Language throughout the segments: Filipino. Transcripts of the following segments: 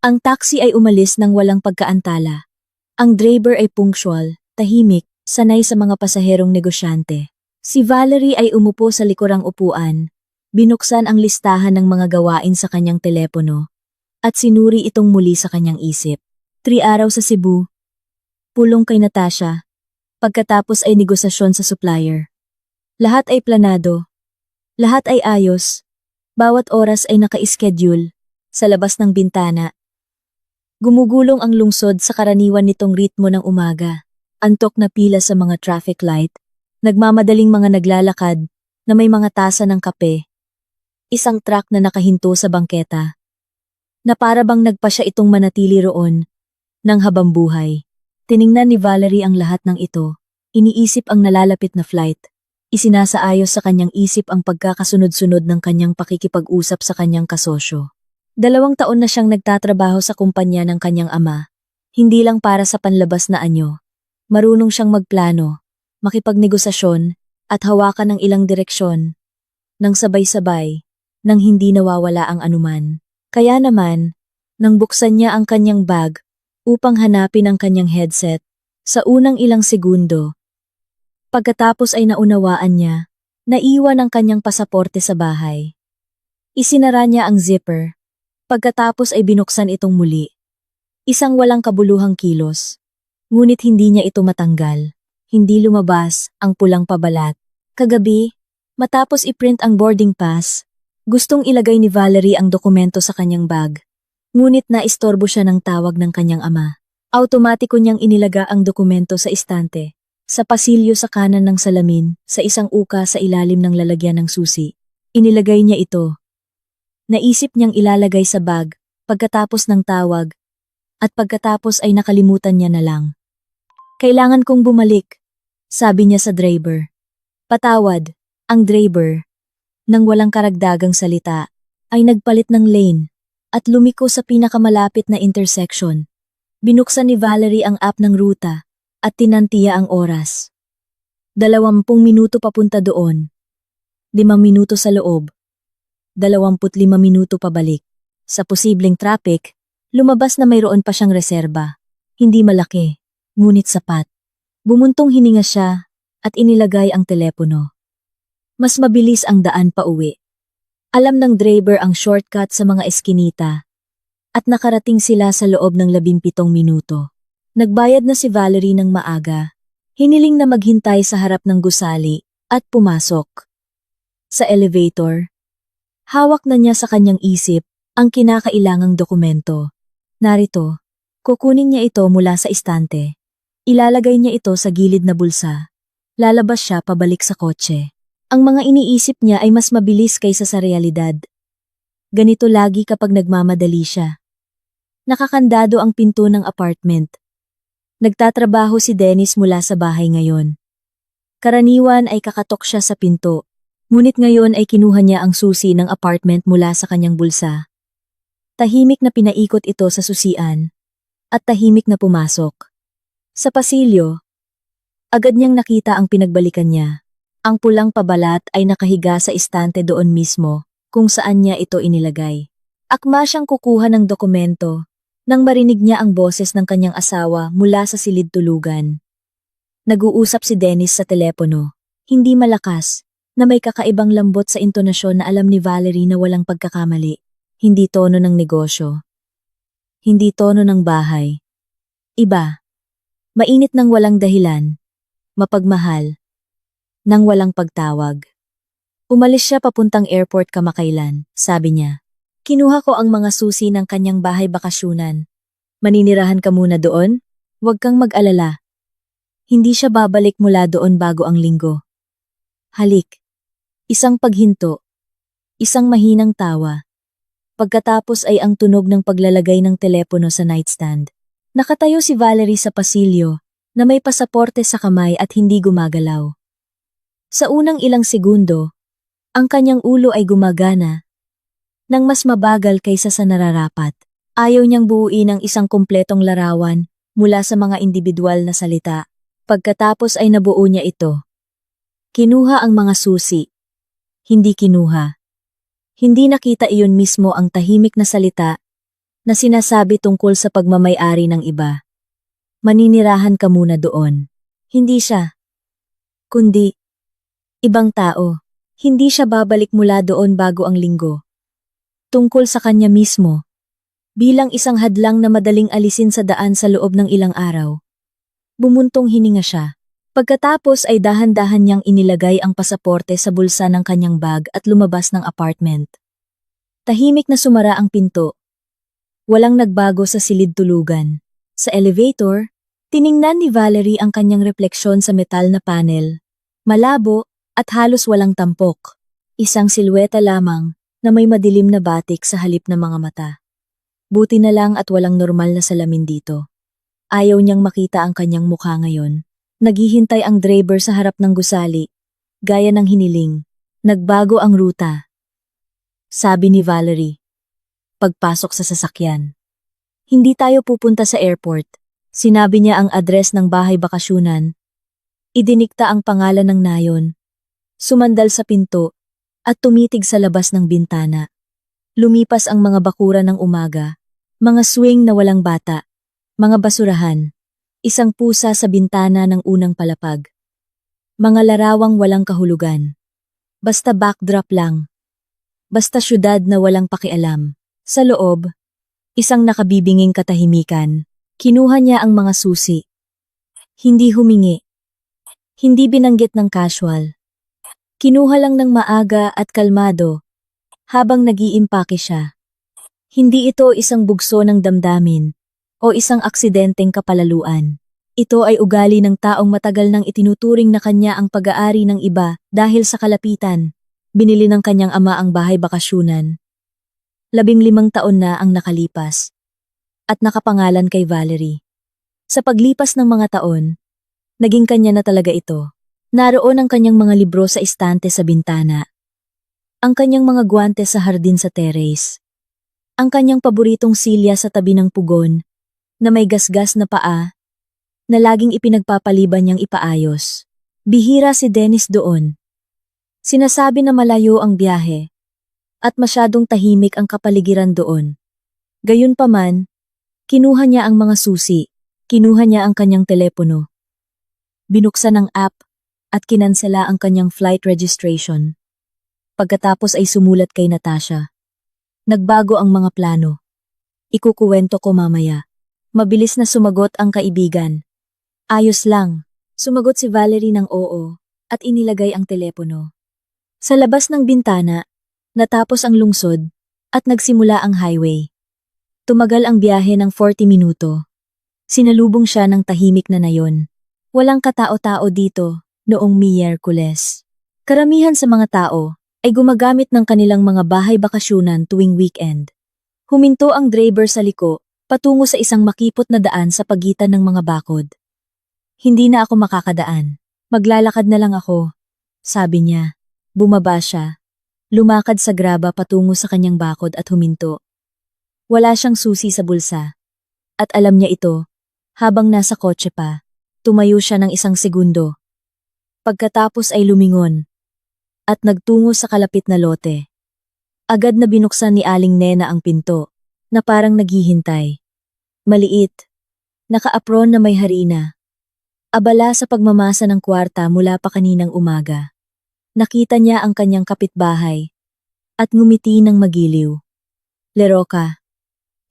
Ang taxi ay umalis ng walang pagkaantala. Ang driver ay punctual, tahimik, sanay sa mga pasaherong negosyante. Si Valerie ay umupo sa likurang upuan, binuksan ang listahan ng mga gawain sa kanyang telepono, at sinuri itong muli sa kanyang isip. 3 araw sa Cebu, pulong kay Natasha, pagkatapos ay negosasyon sa supplier. Lahat ay planado, lahat ay ayos, bawat oras ay naka-schedule, sa labas ng bintana. Gumugulong ang lungsod sa karaniwan nitong ritmo ng umaga. Antok na pila sa mga traffic light, nagmamadaling mga naglalakad na may mga tasa ng kape. Isang truck na nakahinto sa bangketa, na para bang nagpasya itong manatili roon ng habambuhay. Tiningnan ni Valerie ang lahat ng ito, iniisip ang nalalapit na flight. Isinasaayos sa kanyang isip ang pagkakasunod-sunod ng kanyang pakikipag-usap sa kanyang kasosyo. 2 taon na siyang nagtatrabaho sa kumpanya ng kanyang ama, hindi lang para sa panlabas na anyo. Marunong siyang magplano, makipagnegosasyon, at hawakan ng ilang direksyon, nang sabay-sabay, nang hindi nawawala ang anuman. Kaya naman, nang buksan niya ang kanyang bag upang hanapin ang kanyang headset, sa unang ilang segundo, pagkatapos ay naunawaan niya, naiwan ang kanyang pasaporte sa bahay. Isinara niya ang zipper. Pagkatapos ay binuksan itong muli. Isang walang kabuluhang kilos. Ngunit hindi niya ito matanggal. Hindi lumabas ang pulang pabalat. Kagabi, matapos i-print ang boarding pass, gustong ilagay ni Valerie ang dokumento sa kanyang bag. Ngunit naistorbo siya ng tawag ng kanyang ama. Automatiko niyang inilaga ang dokumento sa istante, sa pasilyo sa kanan ng salamin, sa isang uka sa ilalim ng lalagyan ng susi. Inilagay niya ito. Naisip niyang ilalagay sa bag, pagkatapos ng tawag, at pagkatapos ay nakalimutan niya na lang. Kailangan kong bumalik, sabi niya sa driver. Patawad, ang driver, nang walang karagdagang salita, ay nagpalit ng lane, at lumiko sa pinakamalapit na intersection. Binuksan ni Valerie ang app ng ruta, at tinantiya ang oras. 20 minuto papunta doon, 5 minuto sa loob, 25 minuto pabalik. Sa posibleng traffic, lumabas na mayroon pa siyang reserba. Hindi malaki, ngunit sapat. Bumuntong hininga siya at inilagay ang telepono. Mas mabilis ang daan pa uwi. Alam ng driver ang shortcut sa mga eskinita at nakarating sila sa loob ng 17 minuto. Nagbayad na si Valerie ng maaga. Hiniling na maghintay sa harap ng gusali at pumasok. Sa elevator, hawak na niya sa kanyang isip ang kinakailangang dokumento. Narito, kukunin niya ito mula sa istante. Ilalagay niya ito sa gilid na bulsa. Lalabas siya pabalik sa kotse. Ang mga iniisip niya ay mas mabilis kaysa sa realidad. Ganito lagi kapag nagmamadali siya. Nakakandado ang pinto ng apartment. Nagtatrabaho si Dennis mula sa bahay ngayon. Karaniwan ay kakatok siya sa pinto. Ngunit ngayon ay kinuha niya ang susi ng apartment mula sa kanyang bulsa. Tahimik na pinaikot ito sa susian, at tahimik na pumasok. Sa pasilyo, agad niyang nakita ang pinagbalikan niya. Ang pulang pabalat ay nakahiga sa istante doon mismo, kung saan niya ito inilagay. Akma siyang kukuha ng dokumento, nang marinig niya ang boses ng kanyang asawa mula sa silid tulugan. Nag-uusap si Dennis sa telepono, hindi malakas, na may kakaibang lambot sa intonasyon na alam ni Valerie na walang pagkakamali. Hindi tono ng negosyo. Hindi tono ng bahay. Iba. Mainit ng walang dahilan. Mapagmahal. Nang walang pagtawag. Umalis siya papuntang airport kamakailan, sabi niya. Kinuha ko ang mga susi ng kanyang bahay bakasyunan. Maninirahan ka muna doon? Huwag kang mag-alala. Hindi siya babalik mula doon bago ang linggo. Halik. Isang paghinto. Isang mahinang tawa. Pagkatapos ay ang tunog ng paglalagay ng telepono sa nightstand. Nakatayo si Valerie sa pasilyo, na may pasaporte sa kamay at hindi gumagalaw. Sa unang ilang segundo, ang kanyang ulo ay gumagana, nang mas mabagal kaysa sa nararapat. Ayaw niyang buuin ang isang kumpletong larawan mula sa mga individual na salita. Pagkatapos ay nabuo niya ito. Kinuha ang mga susi. Hindi kinuha. Hindi nakita iyon mismo ang tahimik na salita na sinasabi tungkol sa pagmamay-ari ng iba. Maninirahan ka muna doon. Hindi siya. Kundi, ibang tao. Hindi siya babalik mula doon bago ang linggo. Tungkol sa kanya mismo. Bilang isang hadlang na madaling alisin sa daan sa loob ng ilang araw. Bumuntong hininga siya. Pagkatapos ay dahan-dahan niyang inilagay ang pasaporte sa bulsa ng kanyang bag at lumabas ng apartment. Tahimik na sumara ang pinto. Walang nagbago sa silid tulugan. Sa elevator, tiningnan ni Valerie ang kanyang refleksyon sa metal na panel. Malabo at halos walang tampok. Isang silweta lamang na may madilim na batik sa halip ng mga mata. Buti na lang at walang normal na salamin dito. Ayaw niyang makita ang kanyang mukha ngayon. Naghihintay ang driver sa harap ng gusali. Gaya ng hiniling. Nagbago ang ruta. Sabi ni Valerie. Pagpasok sa sasakyan. Hindi tayo pupunta sa airport. Sinabi niya ang address ng bahay bakasyunan. Idinikta ang pangalan ng nayon. Sumandal sa pinto at tumitig sa labas ng bintana. Lumipas ang mga bakura ng umaga, mga swing na walang bata, mga basurahan, isang pusa sa bintana ng unang palapag. Mga larawang walang kahulugan. Basta backdrop lang. Basta syudad na walang pakialam. Sa loob, isang nakabibinging katahimikan. Kinuha niya ang mga susi. Hindi humingi. Hindi binanggit ng casual. Kinuha lang ng maaga at kalmado, habang nag-iimpake siya. Hindi ito isang bugso ng damdamin, o isang aksidenteng kapalaluan. Ito ay ugali ng taong matagal nang itinuturing na kanya ang pag-aari ng iba dahil sa kalapitan. Binili ng kanyang ama ang bahay bakasyunan. 15 taon na ang nakalipas, at nakapangalan kay Valerie. Sa paglipas ng mga taon, naging kanya na talaga ito. Naroon ang kanyang mga libro sa istante sa bintana. Ang kanyang mga guwantes sa hardin sa terrace. Ang kanyang paboritong silya sa tabi ng pugon, na may gasgas na paa, na laging ipinagpapaliban niyang ipaayos. Bihira si Dennis doon. Sinasabi na malayo ang biyahe, at masyadong tahimik ang kapaligiran doon. Gayunpaman, kinuha niya ang mga susi, kinuha niya ang kanyang telepono. Binuksan ang app, at kinansela ang kanyang flight registration. Pagkatapos ay sumulat kay Natasha. Nagbago ang mga plano. Ikukuwento ko mamaya. Mabilis na sumagot ang kaibigan. Ayos lang. Sumagot si Valerie ng oo, at inilagay ang telepono. Sa labas ng bintana, natapos ang lungsod, at nagsimula ang highway. Tumagal ang biyahe ng 40 minuto. Sinalubong siya ng tahimik na nayon. Walang katao-tao dito noong Miyerkules. Karamihan sa mga tao ay gumagamit ng kanilang mga bahay bakasyunan tuwing weekend. Huminto ang driver sa liko, patungo sa isang makipot na daan sa pagitan ng mga bakod. Hindi na ako makakadaan. Maglalakad na lang ako, sabi niya. Bumaba siya. Lumakad sa graba patungo sa kanyang bakod at huminto. Wala siyang susi sa bulsa. At alam niya ito, habang nasa kotse pa. Tumayo siya ng 1 segundo. Pagkatapos ay lumingon. At nagtungo sa kalapit na lote. Agad na binuksan ni Aling Nena ang pinto, na parang naghihintay. Maliit. Naka-apron na may harina. Abala sa pagmamasa ng kwarta mula pa kaninang umaga. Nakita niya ang kanyang kapitbahay. At ngumiti ng magiliw. Leroka,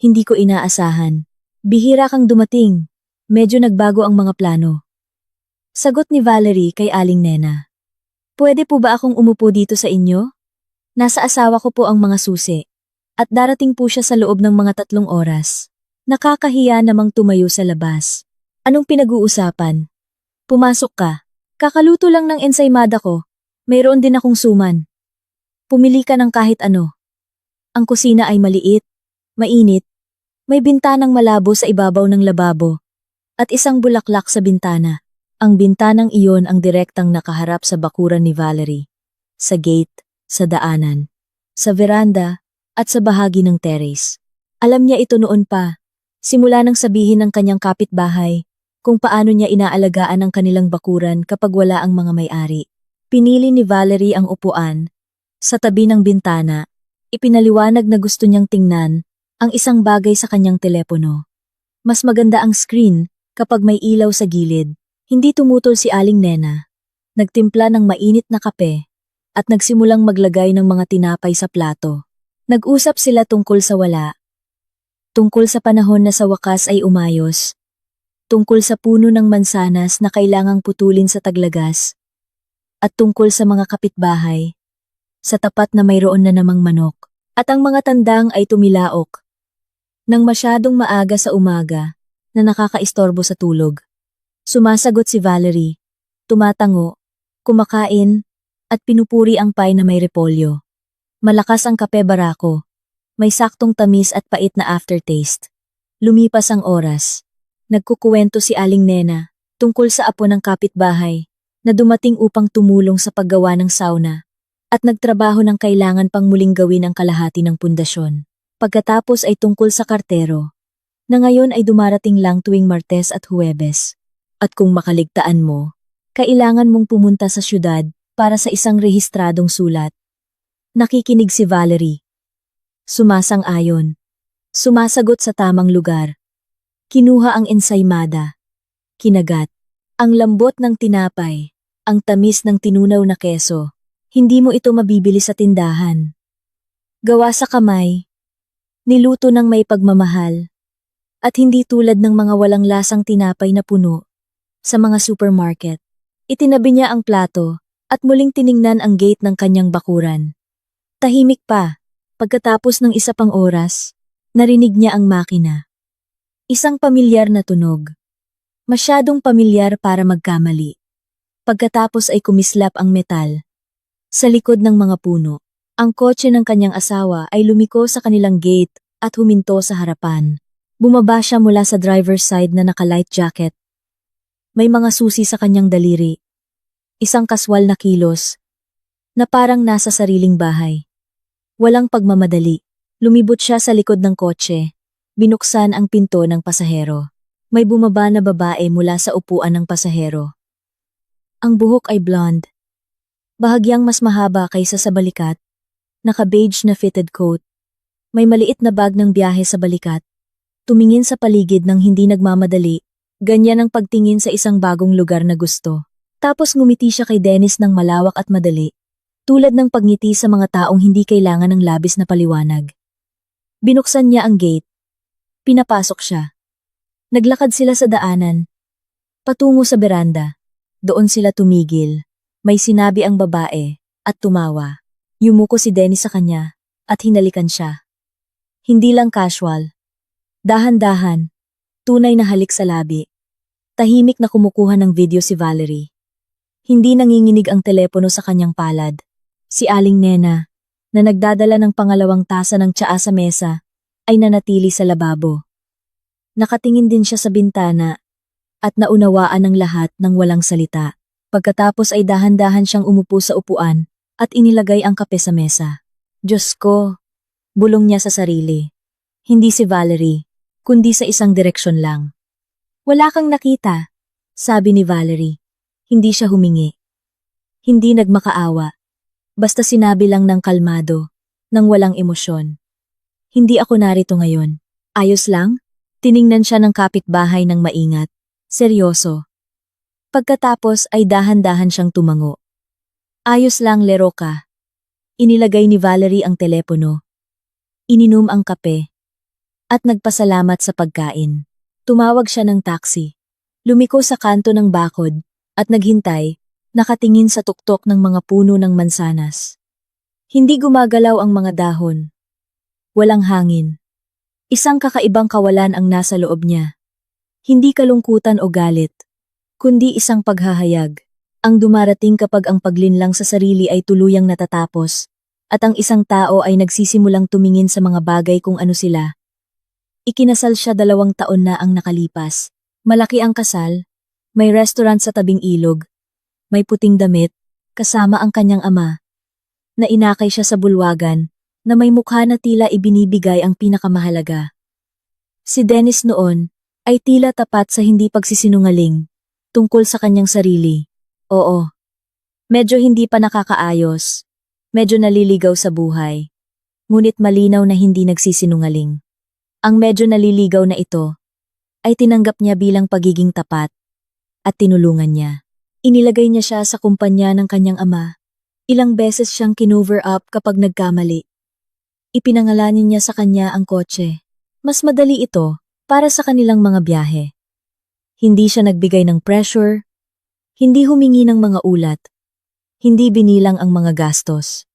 hindi ko inaasahan. Bihira kang dumating. Medyo nagbago ang mga plano. Sagot ni Valerie kay Aling Nena. Pwede po ba akong umupo dito sa inyo? Nasa asawa ko po ang mga susi. At darating po siya sa loob ng mga 3 oras. Nakakahiya namang tumayo sa labas. Anong pinag-uusapan? Pumasok ka. Kakaluto lang ng ensaymada ko. Mayroon din akong suman. Pumili ka ng kahit ano. Ang kusina ay maliit, mainit, may bintanang malabo sa ibabaw ng lababo, at isang bulaklak sa bintana. Ang bintanang iyon ang direktang nakaharap sa bakuran ni Valerie. Sa gate, sa daanan, sa veranda, at sa bahagi ng terrace. Alam niya ito noon pa, simula nang sabihin ng kanyang kapitbahay kung paano niya inaalagaan ang kanilang bakuran kapag wala ang mga may-ari. Pinili ni Valerie ang upuan, sa tabi ng bintana, ipinaliwanag na gusto niyang tingnan ang isang bagay sa kanyang telepono. Mas maganda ang screen kapag may ilaw sa gilid. Hindi tumutol si Aling Nena. Nagtimpla ng mainit na kape at nagsimulang maglagay ng mga tinapay sa plato. Nag-usap sila tungkol sa wala. Tungkol sa panahon na sa wakas ay umayos. Tungkol sa puno ng mansanas na kailangang putulin sa taglagas. At tungkol sa mga kapitbahay. Sa tapat na mayroon na namang manok. At ang mga tandang ay tumilaok. Nang masyadong maaga sa umaga, na nakakaistorbo sa tulog. Sumasagot si Valerie. Tumatango, kumakain, at pinupuri ang pie na may repolyo. Malakas ang kape barako. May saktong tamis at pait na aftertaste. Lumipas ang oras. Nagkukuwento si Aling Nena tungkol sa apo ng kapitbahay na dumating upang tumulong sa paggawa ng sauna at nagtrabaho ng kailangan pang muling gawin ang kalahati ng pundasyon. Pagkatapos ay tungkol sa kartero na ngayon ay dumarating lang tuwing Martes at Huwebes. At kung makaligtaan mo, kailangan mong pumunta sa syudad para sa isang rehistradong sulat. Nakikinig si Valerie. Sumasang-ayon. Sumasagot sa tamang lugar. Kinuha ang ensaymada. Kinagat. Ang lambot ng tinapay. Ang tamis ng tinunaw na keso. Hindi mo ito mabibili sa tindahan. Gawa sa kamay. Niluto ng may pagmamahal. At hindi tulad ng mga walang lasang tinapay na puno sa mga supermarket. Itinabi niya ang plato at muling tiningnan ang gate ng kanyang bakuran. Tahimik pa. Pagkatapos ng isa pang oras, narinig niya ang makina. Isang pamilyar na tunog. Masyadong pamilyar para magkamali. Pagkatapos ay kumislap ang metal. Sa likod ng mga puno, ang kotse ng kanyang asawa ay lumiko sa kanilang gate at huminto sa harapan. Bumaba siya mula sa driver's side na naka-light jacket. May mga susi sa kanyang daliri. Isang kaswal na kilos na parang nasa sariling bahay. Walang pagmamadali. Lumibot siya sa likod ng kotse. Binuksan ang pinto ng pasahero. May bumaba na babae mula sa upuan ng pasahero. Ang buhok ay blonde. Bahagyang mas mahaba kaysa sa balikat. Naka-beige na fitted coat. May maliit na bag ng biyahe sa balikat. Tumingin sa paligid ng hindi nagmamadali. Ganyan ang pagtingin sa isang bagong lugar na gusto. Tapos ngumiti siya kay Dennis ng malawak at madali. Tulad ng pagngiti sa mga taong hindi kailangan ng labis na paliwanag. Binuksan niya ang gate. Pinapasok siya. Naglakad sila sa daanan. Patungo sa beranda. Doon sila tumigil. May sinabi ang babae at tumawa. Yumuko si Dennis sa kanya at hinalikan siya. Hindi lang casual. Dahan-dahan. Tunay na halik sa labi. Tahimik na kumukuha ng video si Valerie. Hindi nanginginig ang telepono sa kanyang palad. Si Aling Nena, na nagdadala ng pangalawang tasa ng tsaa sa mesa, ay nanatili sa lababo. Nakatingin din siya sa bintana at naunawaan ng lahat ng walang salita. Pagkatapos ay dahan-dahan siyang umupo sa upuan at inilagay ang kape sa mesa. Diyos ko, bulong niya sa sarili. Hindi si Valerie, kundi sa isang direksyon lang. Wala kang nakita, sabi ni Valerie. Hindi siya humingi. Hindi nagmakaawa. Basta sinabi lang ng kalmado, ng walang emosyon. Hindi ako narito ngayon. Ayos lang? Tiningnan siya ng kapitbahay ng maingat. Seryoso. Pagkatapos ay dahan-dahan siyang tumango. Ayos lang, lero ka. Inilagay ni Valerie ang telepono. Ininom ang kape. At nagpasalamat sa pagkain. Tumawag siya ng taxi. Lumiko sa kanto ng bakod at naghintay, nakatingin sa tuktok ng mga puno ng mansanas. Hindi gumagalaw ang mga dahon. Walang hangin. Isang kakaibang kawalan ang nasa loob niya. Hindi kalungkutan o galit, kundi isang paghahayag. Ang dumarating kapag ang paglinlang sa sarili ay tuluyang natatapos, at ang isang tao ay nagsisimulang tumingin sa mga bagay kung ano sila. Ikinasal siya 2 taon na ang nakalipas. Malaki ang kasal, may restaurant sa tabing ilog, may puting damit, kasama ang kanyang ama. Na inakay siya sa bulwagan, na may mukha na tila ibinibigay ang pinakamahalaga. Si Dennis noon, ay tila tapat sa hindi pagsisinungaling, tungkol sa kanyang sarili. Oo. Medyo hindi pa nakakaayos, medyo naliligaw sa buhay, ngunit malinaw na hindi nagsisinungaling. Ang medyo naliligaw na ito ay tinanggap niya bilang pagiging tapat at tinulungan niya. Inilagay niya siya sa kumpanya ng kanyang ama. Ilang beses siyang kinover up kapag nagkamali. Ipinangalanin niya sa kanya ang kotse. Mas madali ito para sa kanilang mga biyahe. Hindi siya nagbigay ng pressure, hindi humingi ng mga ulat, hindi binilang ang mga gastos.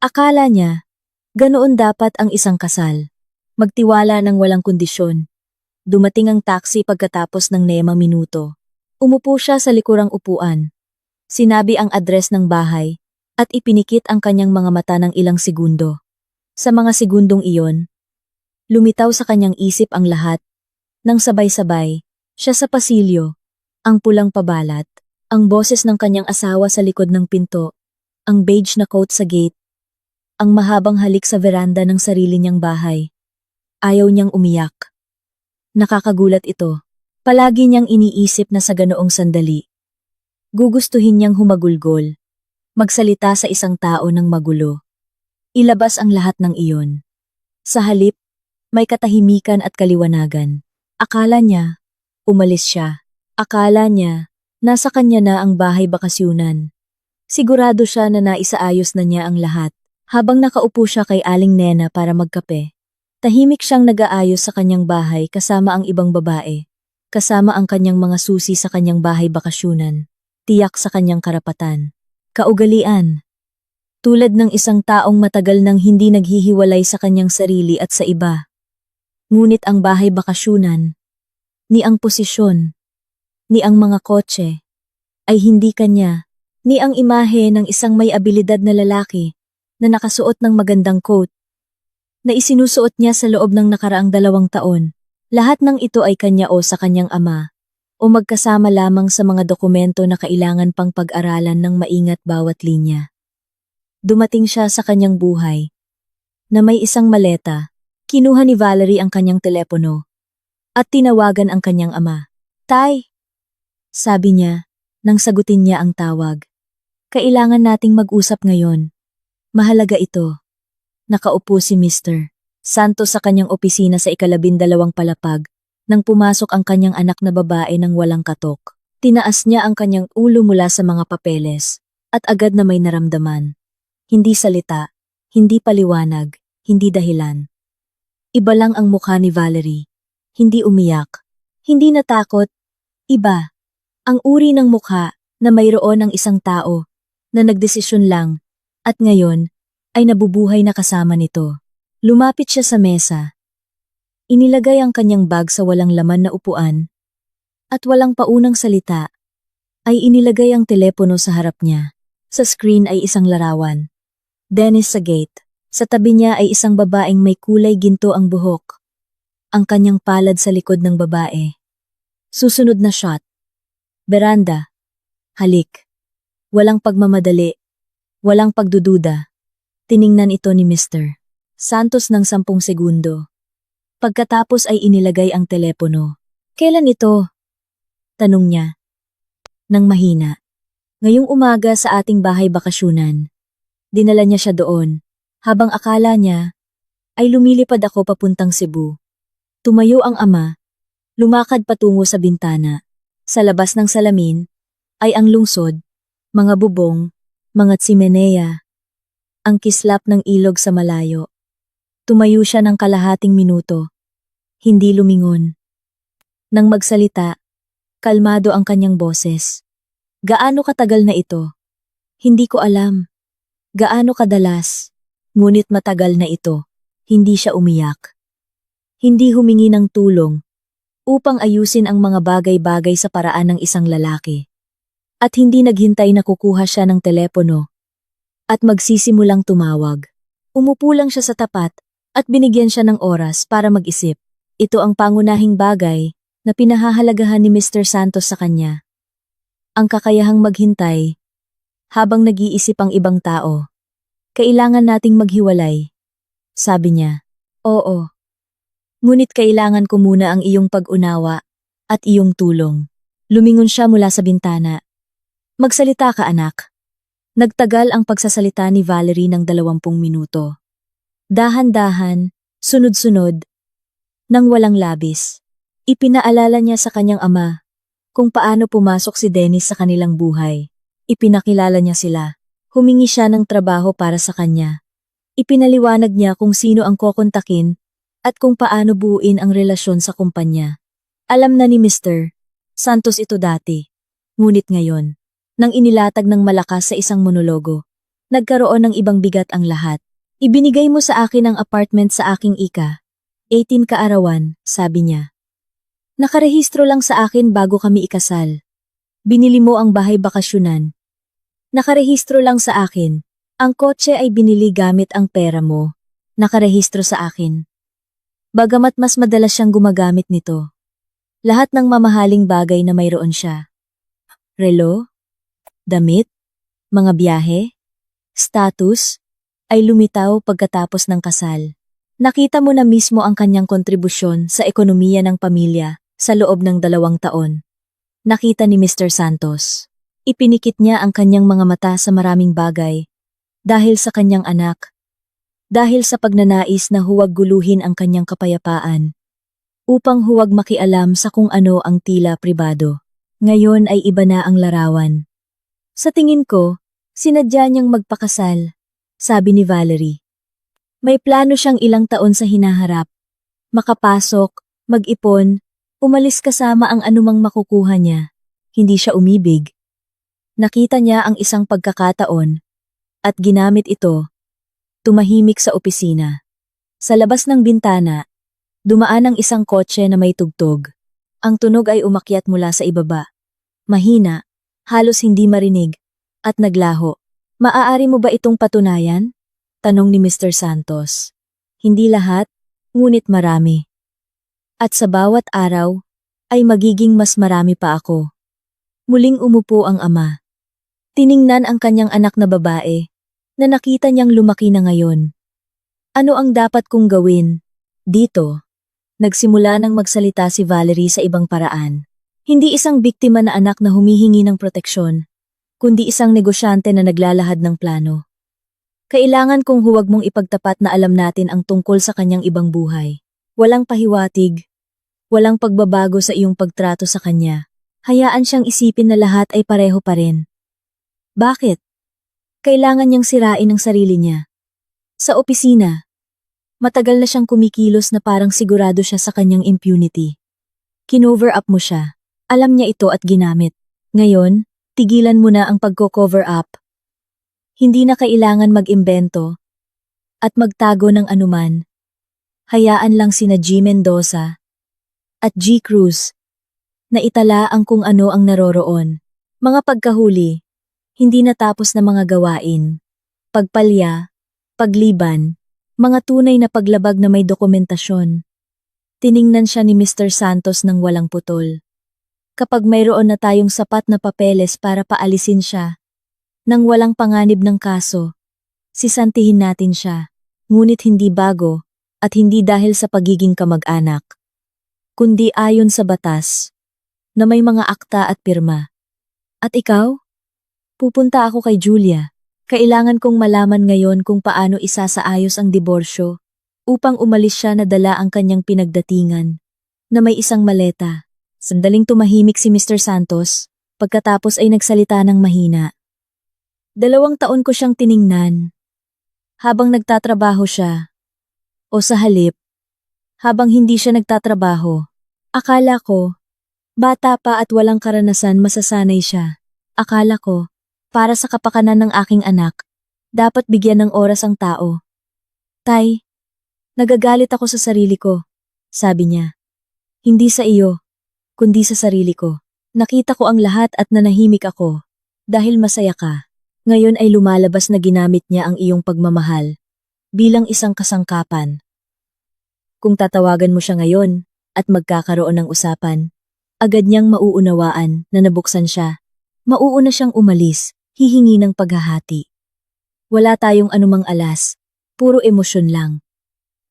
Akala niya, ganoon dapat ang isang kasal. Magtiwala ng walang kondisyon. Dumating ang taxi pagkatapos ng 5 minuto. Umupo siya sa likurang upuan. Sinabi ang address ng bahay at ipinikit ang kanyang mga mata ng ilang segundo. Sa mga segundong iyon, lumitaw sa kanyang isip ang lahat. Nang sabay-sabay, siya sa pasilyo, ang pulang pabalat, ang boses ng kanyang asawa sa likod ng pinto, ang beige na coat sa gate, ang mahabang halik sa veranda ng sarili niyang bahay. Ayaw niyang umiyak. Nakakagulat ito. Palagi niyang iniisip na sa ganoong sandali. Gugustuhin niyang humagulgol. Magsalita sa isang tao ng magulo. Ilabas ang lahat ng iyon. Sa halip, may katahimikan at kaliwanagan. Akala niya, umalis siya. Akala niya, nasa kanya na ang bahay bakasyunan. Sigurado siya na naisaayos na niya ang lahat. Habang nakaupo siya kay Aling Nena para magkape, tahimik siyang nag-aayos sa kanyang bahay kasama ang ibang babae, kasama ang kanyang mga susi sa kanyang bahay bakasyunan, tiyak sa kanyang karapatan. Kaugalian. Tulad ng isang taong matagal nang hindi naghihiwalay sa kanyang sarili at sa iba. Ngunit ang bahay bakasyunan, ni ang posisyon, ni ang mga kotse, ay hindi kanya, ni ang imahe ng isang may abilidad na lalaki na nakasuot ng magandang coat, na isinusuot niya sa loob ng nakaraang 2 taon. Lahat ng ito ay kanya o sa kanyang ama, o magkasama lamang sa mga dokumento na kailangan pang pag-aralan ng maingat bawat linya. Dumating siya sa kanyang buhay, na may isang maleta. Kinuha ni Valerie ang kanyang telepono, at tinawagan ang kanyang ama. "Tay," sabi niya, nang sagutin niya ang tawag. "Kailangan nating mag-usap ngayon. Mahalaga ito." Nakaupo si Mr. Santos sa kanyang opisina sa 12 palapag, nang pumasok ang kanyang anak na babae ng walang katok. Tinaas niya ang kanyang ulo mula sa mga papeles, at agad na may naramdaman. Hindi salita, hindi paliwanag, hindi dahilan. Iba lang ang mukha ni Valerie. Hindi umiyak, hindi natakot. Iba, ang uri ng mukha na mayroon ang isang tao na nagdesisyon lang, at ngayon ay nabubuhay na kasama nito. Lumapit siya sa mesa. Inilagay ang kanyang bag sa walang laman na upuan, at walang paunang salita, ay inilagay ang telepono sa harap niya. Sa screen ay isang larawan. Dennis sa gate. Sa tabi niya ay isang babaeng may kulay ginto ang buhok. Ang kanyang palad sa likod ng babae. Susunod na shot. Beranda. Halik. Walang pagmamadali. Walang pagdududa. Tiningnan ito ni Mr. Santos ng 10 segundo. Pagkatapos ay inilagay ang telepono. "Kailan ito?" tanong niya. Nang mahina. "Ngayong umaga sa ating bahay bakasyunan." Dinala niya siya doon. Habang akala niya, ay lumilipad ako papuntang Cebu. Tumayo ang ama. Lumakad patungo sa bintana. Sa labas ng salamin, ay ang lungsod, mga bubong, mga tsimenea, ang kislap ng ilog sa malayo. Tumayo siya ng kalahating minuto. Hindi lumingon. Nang magsalita, kalmado ang kanyang boses. "Gaano katagal na ito?" "Hindi ko alam." "Gaano kadalas?" Ngunit matagal na ito. Hindi siya umiyak. Hindi humingi ng tulong upang ayusin ang mga bagay-bagay sa paraan ng isang lalaki. At hindi naghintay na kukuha siya ng telepono at magsisimulang tumawag. Umupo lang siya sa tapat at binigyan siya ng oras para mag-isip. Ito ang pangunahing bagay na pinahahalagahan ni Mr. Santos sa kanya. Ang kakayahang maghintay habang nag-iisip ang ibang tao. "Kailangan nating maghiwalay," sabi niya. "Oo. Ngunit kailangan ko muna ang iyong pag-unawa at iyong tulong." Lumingon siya mula sa bintana. "Magsalita ka, anak." Nagtagal ang pagsasalita ni Valerie ng 20 minuto. Dahan-dahan, sunod-sunod, Nang walang labis, ipinaalala niya sa kanyang ama kung paano pumasok si Dennis sa kanilang buhay. Ipinakilala niya sila. Humingi siya ng trabaho para sa kanya. Ipinaliwanag niya kung sino ang kokontakin at kung paano buuin ang relasyon sa kumpanya. Alam na ni Mr. Santos ito dati. Ngunit ngayon, nang inilatag ng malakas sa isang monologo, nagkaroon ng ibang bigat ang lahat. Ibinigay mo sa akin ang apartment sa aking ika. 18 kaarawan, sabi niya. Nakarehistro lang sa akin bago kami ikasal. Binili mo ang bahay bakasyunan. Nakarehistro lang sa akin. Ang kotse ay binili gamit ang pera mo. Nakarehistro sa akin. Bagamat mas madalas siyang gumagamit nito. Lahat ng mamahaling bagay na mayroon siya. Relo, damit, mga biyahe, status, ay lumitaw pagkatapos ng kasal. Nakita mo na mismo ang kanyang kontribusyon sa ekonomiya ng pamilya sa loob ng 2 taon. Nakita ni Mr. Santos. Ipinikit niya ang kanyang mga mata sa maraming bagay. Dahil sa kanyang anak. Dahil sa pagnanais na huwag guluhin ang kanyang kapayapaan. Upang huwag makialam sa kung ano ang tila pribado. Ngayon ay iba na ang larawan. Sa tingin ko, sinadya niyang magpakasal, sabi ni Valerie. May plano siyang ilang taon sa hinaharap. Makapasok, mag-ipon, umalis kasama ang anumang makukuha niya. Hindi siya umibig. Nakita niya ang isang pagkakataon at ginamit ito. Tumahimik sa opisina. Sa labas ng bintana, dumaan ang isang kotse na may tugtog. Ang tunog ay umakyat mula sa ibaba. Mahina, halos hindi marinig, at naglaho. Maaari mo ba itong patunayan? Tanong ni Mr. Santos. Hindi lahat, ngunit marami. At sa bawat araw, ay magiging mas marami pa ako. Muling umupo ang ama. Tiningnan ang kanyang anak na babae, na nakita niyang lumaki na ngayon. Ano ang dapat kong gawin? Dito, nagsimula nang magsalita si Valerie sa ibang paraan. Hindi isang biktima na anak na humihingi ng proteksyon, kundi isang negosyante na naglalahad ng plano. Kailangan kong huwag mong ipagtapat na alam natin ang tungkol sa kanyang ibang buhay. Walang pahiwatig, walang pagbabago sa iyong pagtrato sa kanya. Hayaan siyang isipin na lahat ay pareho pa rin. Bakit? Kailangan niyang sirain ang sarili niya. Sa opisina, matagal na siyang kumikilos na parang sigurado siya sa kanyang impunity. Kinover up mo siya. Alam niya ito at ginamit. Ngayon, tigilan mo na ang pagko-cover up. Hindi na kailangan mag-imbento at magtago ng anuman. Hayaan lang sina G. Mendoza at G. Cruz na itala ang kung ano ang naroroon. Mga pagkahuli, hindi natapos na mga gawain, pagpalya, pagliban, mga tunay na paglabag na may dokumentasyon. Tiningnan siya ni Mr. Santos ng walang putol. Kapag mayroon na tayong sapat na papeles para paalisin siya, nang walang panganib ng kaso, sisantihin natin siya, ngunit hindi bago at hindi dahil sa pagiging kamag-anak, kundi ayon sa batas, na may mga akta at pirma. At ikaw? Pupunta ako kay Julia. Kailangan kong malaman ngayon kung paano isasaayos ang diborsyo upang umalis siya na dala ang kanyang pinagdatingan, na may isang maleta. Sandaling tumahimik si Mr. Santos, pagkatapos ay nagsalita ng mahina. 2 taon ko siyang tiningnan. Habang nagtatrabaho siya. O sa halip, habang hindi siya nagtatrabaho. Akala ko, bata pa at walang karanasan masasanay siya. Akala ko, para sa kapakanan ng aking anak, dapat bigyan ng oras ang tao. Tay, nagagalit ako sa sarili ko, sabi niya. Hindi sa iyo, kundi sa sarili ko. Nakita ko ang lahat at nanahimik ako, dahil masaya ka. Ngayon ay lumalabas na ginamit niya ang iyong pagmamahal bilang isang kasangkapan. Kung tatawagan mo siya ngayon at magkakaroon ng usapan, agad niyang mauunawaan na nabuksan siya. Mauuna siyang umalis, hihingi ng paghahati. Wala tayong anumang alas, puro emosyon lang.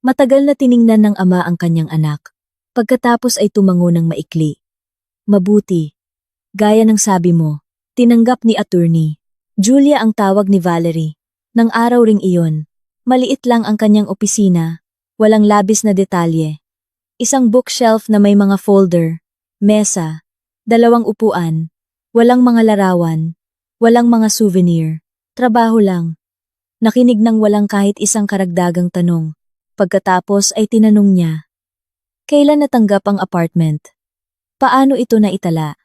Matagal na tiningnan ng ama ang kanyang anak. Pagkatapos ay tumango ng maikli. Mabuti. Gaya ng sabi mo, tinanggap ni attorney. Julia ang tawag ni Valerie. Nang araw ring iyon, maliit lang ang kanyang opisina, walang labis na detalye. Isang bookshelf na may mga folder, mesa, 2 upuan, walang mga larawan, walang mga souvenir, trabaho lang. Nakinig ng walang kahit isang karagdagang tanong. Pagkatapos ay tinanong niya, kailan natanggap ang apartment? Paano ito naitala?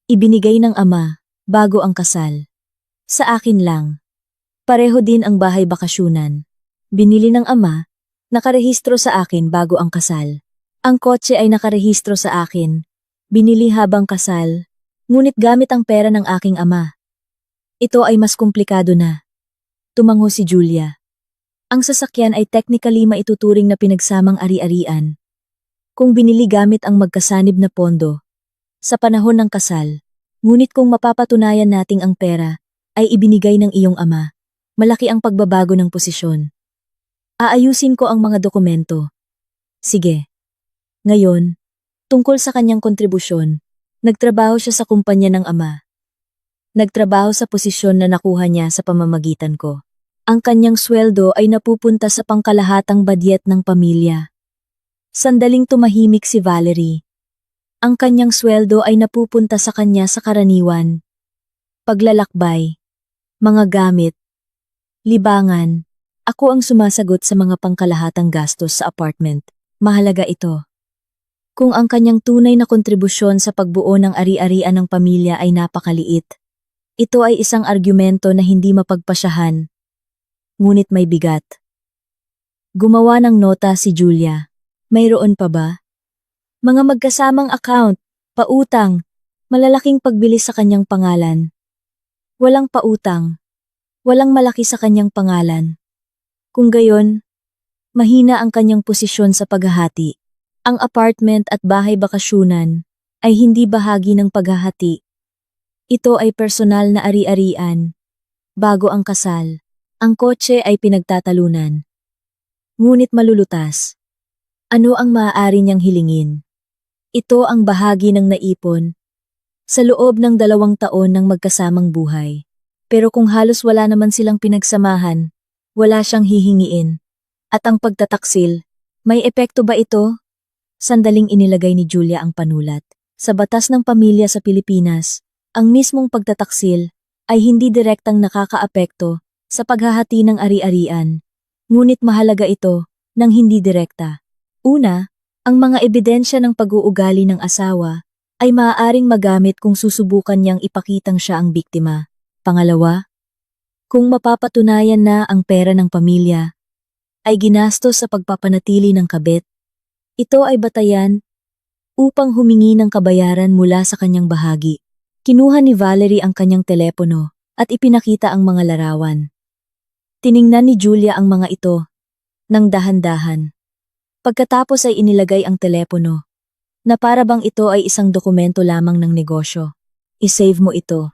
Ibinigay ng ama, bago ang kasal. Sa akin lang. Pareho din ang bahay bakasyunan. Binili ng ama, nakarehistro sa akin bago ang kasal. Ang kotse ay nakarehistro sa akin. Binili habang kasal, ngunit gamit ang pera ng aking ama. Ito ay mas komplikado na. Tumango si Julia. Ang sasakyan ay technically maituturing na pinagsamang ari-arian. Kung binili gamit ang magkasanib na pondo, sa panahon ng kasal, ngunit kung mapapatunayan nating ang pera ay ibinigay ng iyong ama, malaki ang pagbabago ng posisyon. Aayusin ko ang mga dokumento. Sige. Ngayon, tungkol sa kanyang kontribusyon, nagtrabaho siya sa kumpanya ng ama. Nagtrabaho sa posisyon na nakuha niya sa pamamagitan ko. Ang kanyang sweldo ay napupunta sa pangkalahatang badyet ng pamilya. Sandaling tumahimik si Valerie. Ang kanyang sweldo ay napupunta sa kanya sa karaniwan. Paglalakbay, mga gamit, libangan. Ako ang sumasagot sa mga pangkalahatang gastos sa apartment. Mahalaga ito. Kung ang kanyang tunay na kontribusyon sa pagbuo ng ari-arian ng pamilya ay napakaliit, ito ay isang argumento na hindi mapagpasyahan, ngunit may bigat. Gumawa ng nota si Julia. Mayroon pa ba? Mga magkasamang account, pautang, malalaking pagbili sa kanyang pangalan. Walang pautang, walang malaki sa kanyang pangalan. Kung gayon, mahina ang kanyang posisyon sa paghahati. Ang apartment at bahay bakasyunan ay hindi bahagi ng paghahati. Ito ay personal na ari-arian. Bago ang kasal, ang kotse ay pinagtatalunan. Ngunit malulutas. Ano ang maaari niyang hilingin? Ito ang bahagi ng naipon sa loob ng 2 taon ng magkasamang buhay. Pero kung halos wala naman silang pinagsamahan, wala siyang hihingiin. At ang pagtataksil, may epekto ba ito? Sandaling inilagay ni Julia ang panulat. Sa batas ng pamilya sa Pilipinas, ang mismong pagtataksil ay hindi direktang nakakaapekto sa paghahati ng ari-arian. Ngunit mahalaga ito ng hindi direkta. Una, ang mga ebidensya ng pag-uugali ng asawa ay maaaring magamit kung susubukan niyang ipakitang siya ang biktima. Pangalawa, kung mapapatunayan na ang pera ng pamilya ay ginastos sa pagpapanatili ng kabit, ito ay batayan upang humingi ng kabayaran mula sa kanyang bahagi. Kinuha ni Valerie ang kanyang telepono at ipinakita ang mga larawan. Tiningnan ni Julia ang mga ito ng dahan-dahan. Pagkatapos ay inilagay ang telepono na para bang ito ay isang dokumento lamang ng negosyo. I-save mo ito.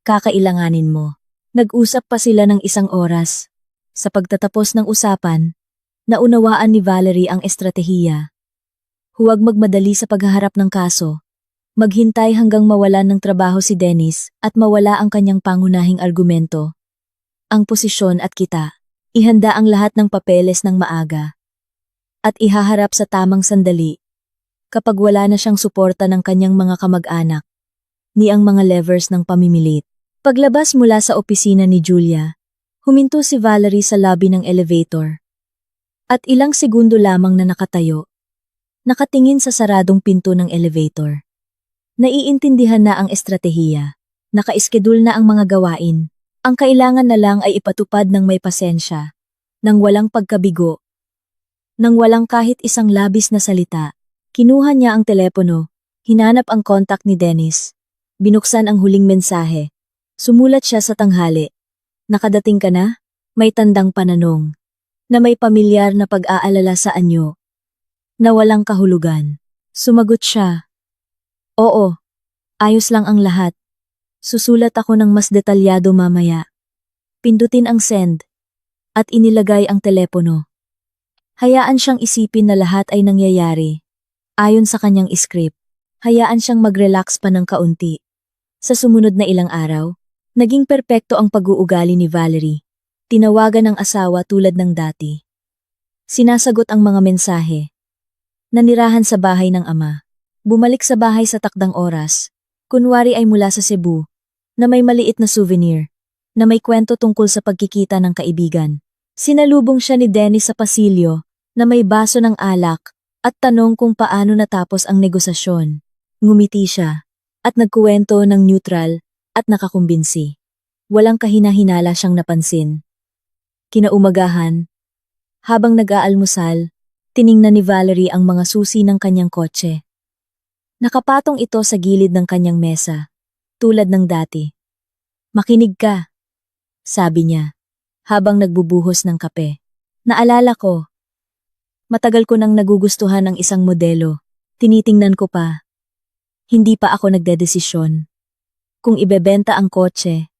Kakailanganin mo. Nag-usap pa sila ng 1 oras. Sa pagtatapos ng usapan, naunawaan ni Valerie ang estratehiya. Huwag magmadali sa paghaharap ng kaso. Maghintay hanggang mawalan ng trabaho si Dennis at mawala ang kanyang pangunahing argumento. Ang posisyon at kita. Ihanda ang lahat ng papeles ng maaga. At ihaharap sa tamang sandali. Kapag wala na siyang suporta ng kanyang mga kamag-anak, ni ang mga levers ng pamimilit. Paglabas mula sa opisina ni Julia, huminto si Valerie sa lobby ng elevator. At ilang segundo lamang na nakatayo. Nakatingin sa saradong pinto ng elevator. Naiintindihan na ang estratehiya. Naka-schedule na ang mga gawain. Ang kailangan na lang ay ipatupad ng may pasensya, ng walang pagkabigo, ng walang kahit isang labis na salita. Kinuha niya ang telepono, hinanap ang kontak ni Dennis, binuksan ang huling mensahe. Sumulat siya sa tanghali. Nakadating ka na? May tandang pananong. Na may pamilyar na pag-aalala sa anyo. Na walang kahulugan. Sumagot siya. Oo, ayos lang ang lahat. Susulat ako ng mas detalyado mamaya. Pindutin ang send. At inilagay ang telepono. Hayaan siyang isipin na lahat ay nangyayari. Ayon sa kanyang script. Hayaan siyang mag-relax pa ng kaunti. Sa sumunod na ilang araw, naging perpekto ang pag-uugali ni Valerie. Tinawagan ng asawa tulad ng dati. Sinasagot ang mga mensahe. nanirahan sa bahay ng ama. Bumalik sa bahay sa takdang oras, kunwari ay mula sa Cebu, na may maliit na souvenir, na may kwento tungkol sa pagkikita ng kaibigan. Sinalubong siya ni Dennis sa pasilyo, na may baso ng alak, at tanong kung paano natapos ang negosasyon. Ngumiti siya, at nagkuwento ng neutral, at nakakumbinsi. Walang kahina-hinala siyang napansin. Kinaumagahan, habang nag-aalmusal, tiningnan ni Valerie ang mga susi ng kanyang kotse. Nakapatong ito sa gilid ng kanyang mesa, tulad ng dati. "Makinig ka," sabi niya, habang nagbubuhos ng kape. "Naalala ko. Matagal ko nang nagugustuhan ang isang modelo. Tinitingnan ko pa. Hindi pa ako nagdedesisyon. Kung ibebenta ang kotse,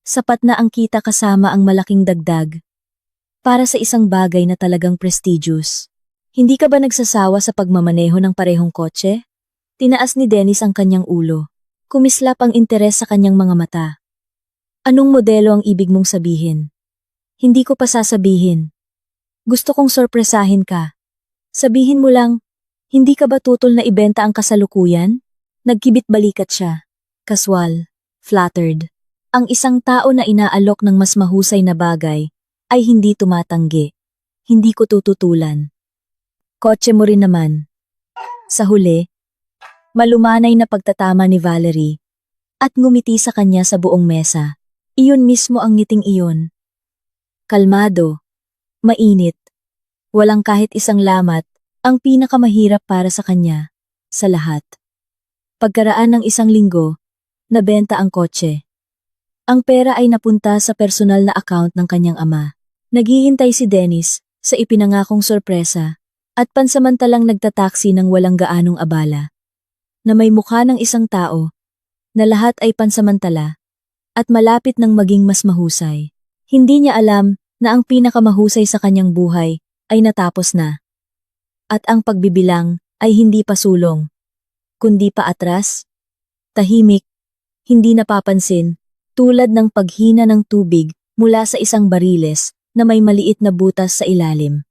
sapat na ang kita kasama ang malaking dagdag. Para sa isang bagay na talagang prestigious. Hindi ka ba nagsasawa sa pagmamaneho ng parehong kotse?" Tinaas ni Dennis ang kanyang ulo. Kumislap ang interes sa kanyang mga mata. "Anong modelo ang ibig mong sabihin?" "Hindi ko pa sasabihin. Gusto kong sorpresahin ka. Sabihin mo lang, hindi ka ba tutol na ibenta ang kasalukuyan?" Nagkibit balikat siya. Kaswal, flattered. Ang isang tao na inaalok ng mas mahusay na bagay ay hindi tumatanggi. "Hindi ko tututulan. Kotse mo rin naman." Sa huli, malumanay na pagtatama ni Valerie at ngumiti sa kanya sa buong mesa. Iyon mismo ang ngiting iyon. Kalmado, mainit, walang kahit isang lamat, ang pinakamahirap para sa kanya, sa lahat. Pagkaraan ng isang linggo, nabenta ang kotse. Ang pera ay napunta sa personal na account ng kanyang ama. Naghihintay si Dennis sa ipinangakong sorpresa at pansamantalang nagtataksi ng walang gaanong abala. Na may mukha ng isang tao, na lahat ay pansamantala, at malapit ng maging mas mahusay. Hindi niya alam na ang pinakamahusay sa kanyang buhay ay natapos na. At ang pagbibilang ay hindi pa sulong, kundi pa atras, tahimik, hindi napapansin, tulad ng paghina ng tubig mula sa isang bariles na may maliit na butas sa ilalim.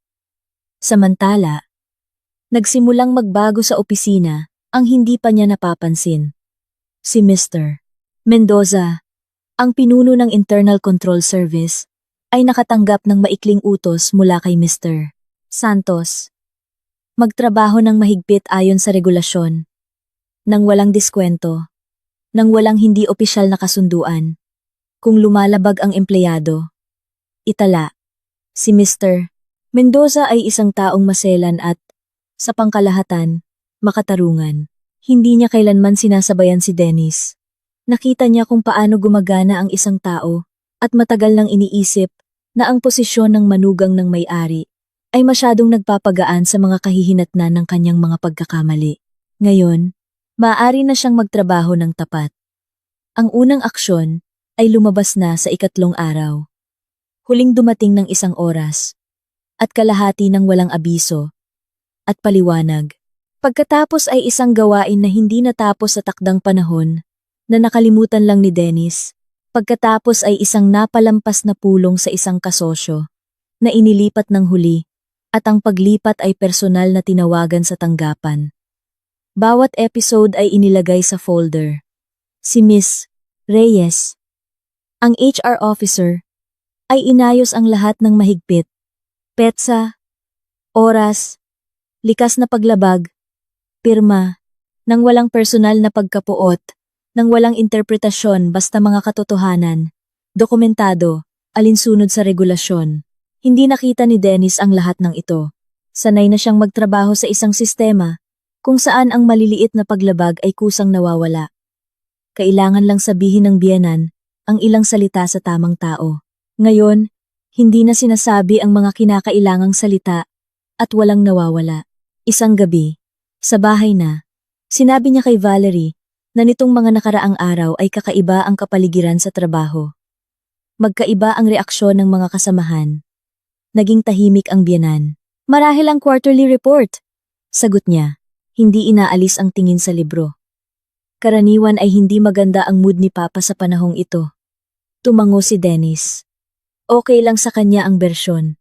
Samantala, nagsimulang magbago sa opisina ang hindi pa niya napapansin. Si Mr. Mendoza, ang pinuno ng Internal Control Service, ay nakatanggap ng maikling utos mula kay Mr. Santos. Magtrabaho ng mahigpit ayon sa regulasyon, nang walang diskwento, nang walang hindi opisyal na kasunduan. Kung lumalabag ang empleyado, itala. Si Mr. Mendoza ay isang taong maselan at, sa pangkalahatan, makatarungan. Hindi niya kailanman sinasabayan si Dennis. Nakita niya kung paano gumagana ang isang tao at matagal nang iniisip na ang posisyon ng manugang ng may-ari ay masyadong nagpapagaan sa mga kahihinatnan ng kanyang mga pagkakamali. Ngayon, maaari na siyang magtrabaho ng tapat. Ang unang aksyon ay lumabas na sa 3 araw. Huling dumating ng 1 oras, at kalahati ng walang abiso, at paliwanag. Pagkatapos ay isang gawain na hindi natapos sa takdang panahon, na nakalimutan lang ni Dennis. Pagkatapos ay isang napalampas na pulong sa isang kasosyo, na inilipat ng huli, at ang paglipat ay personal na tinawagan sa tanggapan. Bawat episode ay inilagay sa folder. Si Miss Reyes, ang HR officer, ay inayos ang lahat ng mahigpit. Petsa, oras, likas na paglabag, pirma, nang walang personal na pagkapuot, nang walang interpretasyon basta mga katotohanan, dokumentado, alinsunod sa regulasyon. Hindi nakita ni Dennis ang lahat ng ito. Sanay na siyang magtrabaho sa isang sistema, kung saan ang maliliit na paglabag ay kusang nawawala. Kailangan lang sabihin ng biyenan ang ilang salita sa tamang tao. Ngayon, hindi na sinasabi ang mga kinakailangang salita at walang nawawala. Isang gabi, sa bahay na, sinabi niya kay Valerie na nitong mga nakaraang araw ay kakaiba ang kapaligiran sa trabaho. Magkaiba ang reaksyon ng mga kasamahan. Naging tahimik ang biyenan. "Marahil ang quarterly report," sagot niya. Hindi inaalis ang tingin sa libro. Karaniwan ay hindi maganda ang mood ni Papa sa panahong ito. Tumango si Dennis. Okay lang sa kanya ang bersyon.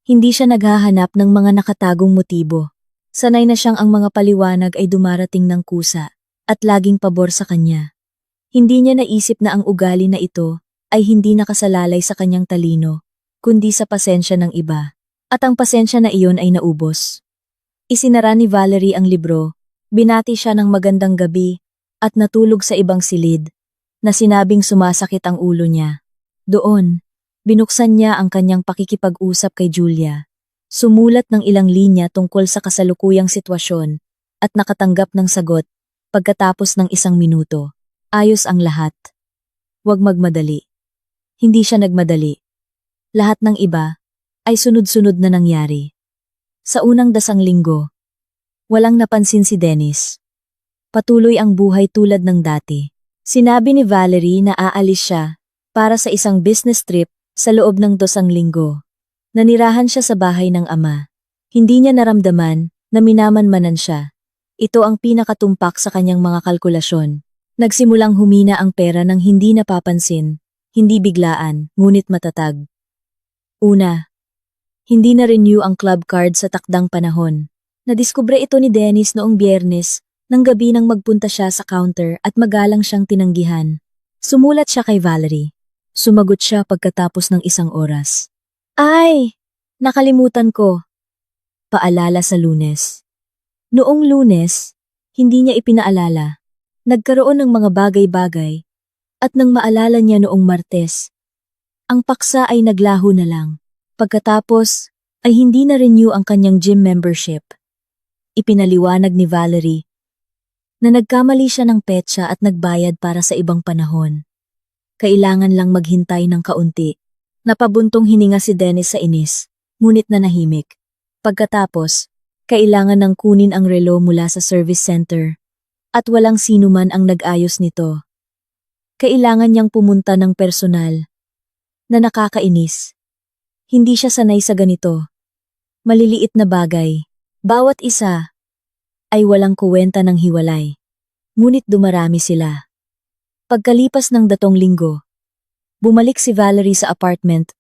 Hindi siya naghahanap ng mga nakatagong motibo. Sanay na siyang ang mga paliwanag ay dumarating ng kusa at laging pabor sa kanya. Hindi niya naisip na ang ugali na ito ay hindi nakasalalay sa kanyang talino, kundi sa pasensya ng iba. At ang pasensya na iyon ay naubos. Isinara ni Valerie ang libro, binati siya ng magandang gabi at natulog sa ibang silid na sinabing sumasakit ang ulo niya. Doon, binuksan niya ang kanyang pakikipag-usap kay Julia. Sumulat ng ilang linya tungkol sa kasalukuyang sitwasyon at nakatanggap ng sagot pagkatapos ng 1 minuto. Ayos ang lahat. Huwag magmadali. Hindi siya nagmadali. Lahat ng iba ay sunod-sunod na nangyari. Sa unang 10 linggo, walang napansin si Dennis. Patuloy ang buhay tulad ng dati. Sinabi ni Valerie na aalis siya para sa isang business trip sa loob ng 2 linggo. Nanirahan siya sa bahay ng ama. Hindi niya naramdaman na minamanmanan siya. Ito ang pinakatumpak sa kanyang mga kalkulasyon. Nagsimulang humina ang pera ng hindi napapansin, hindi biglaan, ngunit matatag. Una, hindi na-renew ang club card sa takdang panahon. Nadiskubre ito ni Dennis noong Biyernes, ng gabi nang magpunta siya sa counter at magalang siyang tinanggihan. Sumulat siya kay Valerie. Sumagot siya pagkatapos ng 1 oras. Ay, nakalimutan ko. Paalala sa Lunes. Noong Lunes, hindi niya ipinaalala. Nagkaroon ng mga bagay-bagay at nang maalala niya noong Martes, ang paksa ay naglaho na lang. Pagkatapos ay hindi na-renew ang kanyang gym membership. Ipinaliwanag ni Valerie na nagkamali siya ng petsa at nagbayad para sa ibang panahon. Kailangan lang maghintay ng kaunti. Napabuntong hininga si Dennis sa inis, ngunit nanahimik. Pagkatapos, kailangan nang kunin ang relo mula sa service center at walang sino man ang nag-ayos nito. Kailangan niyang pumunta ng personal na nakakainis. Hindi siya sanay sa ganito. Maliliit na bagay. Bawat isa ay walang kuwenta ng hiwalay. Ngunit dumarami sila. Pagkalipas ng 2 linggo, bumalik si Valerie sa apartment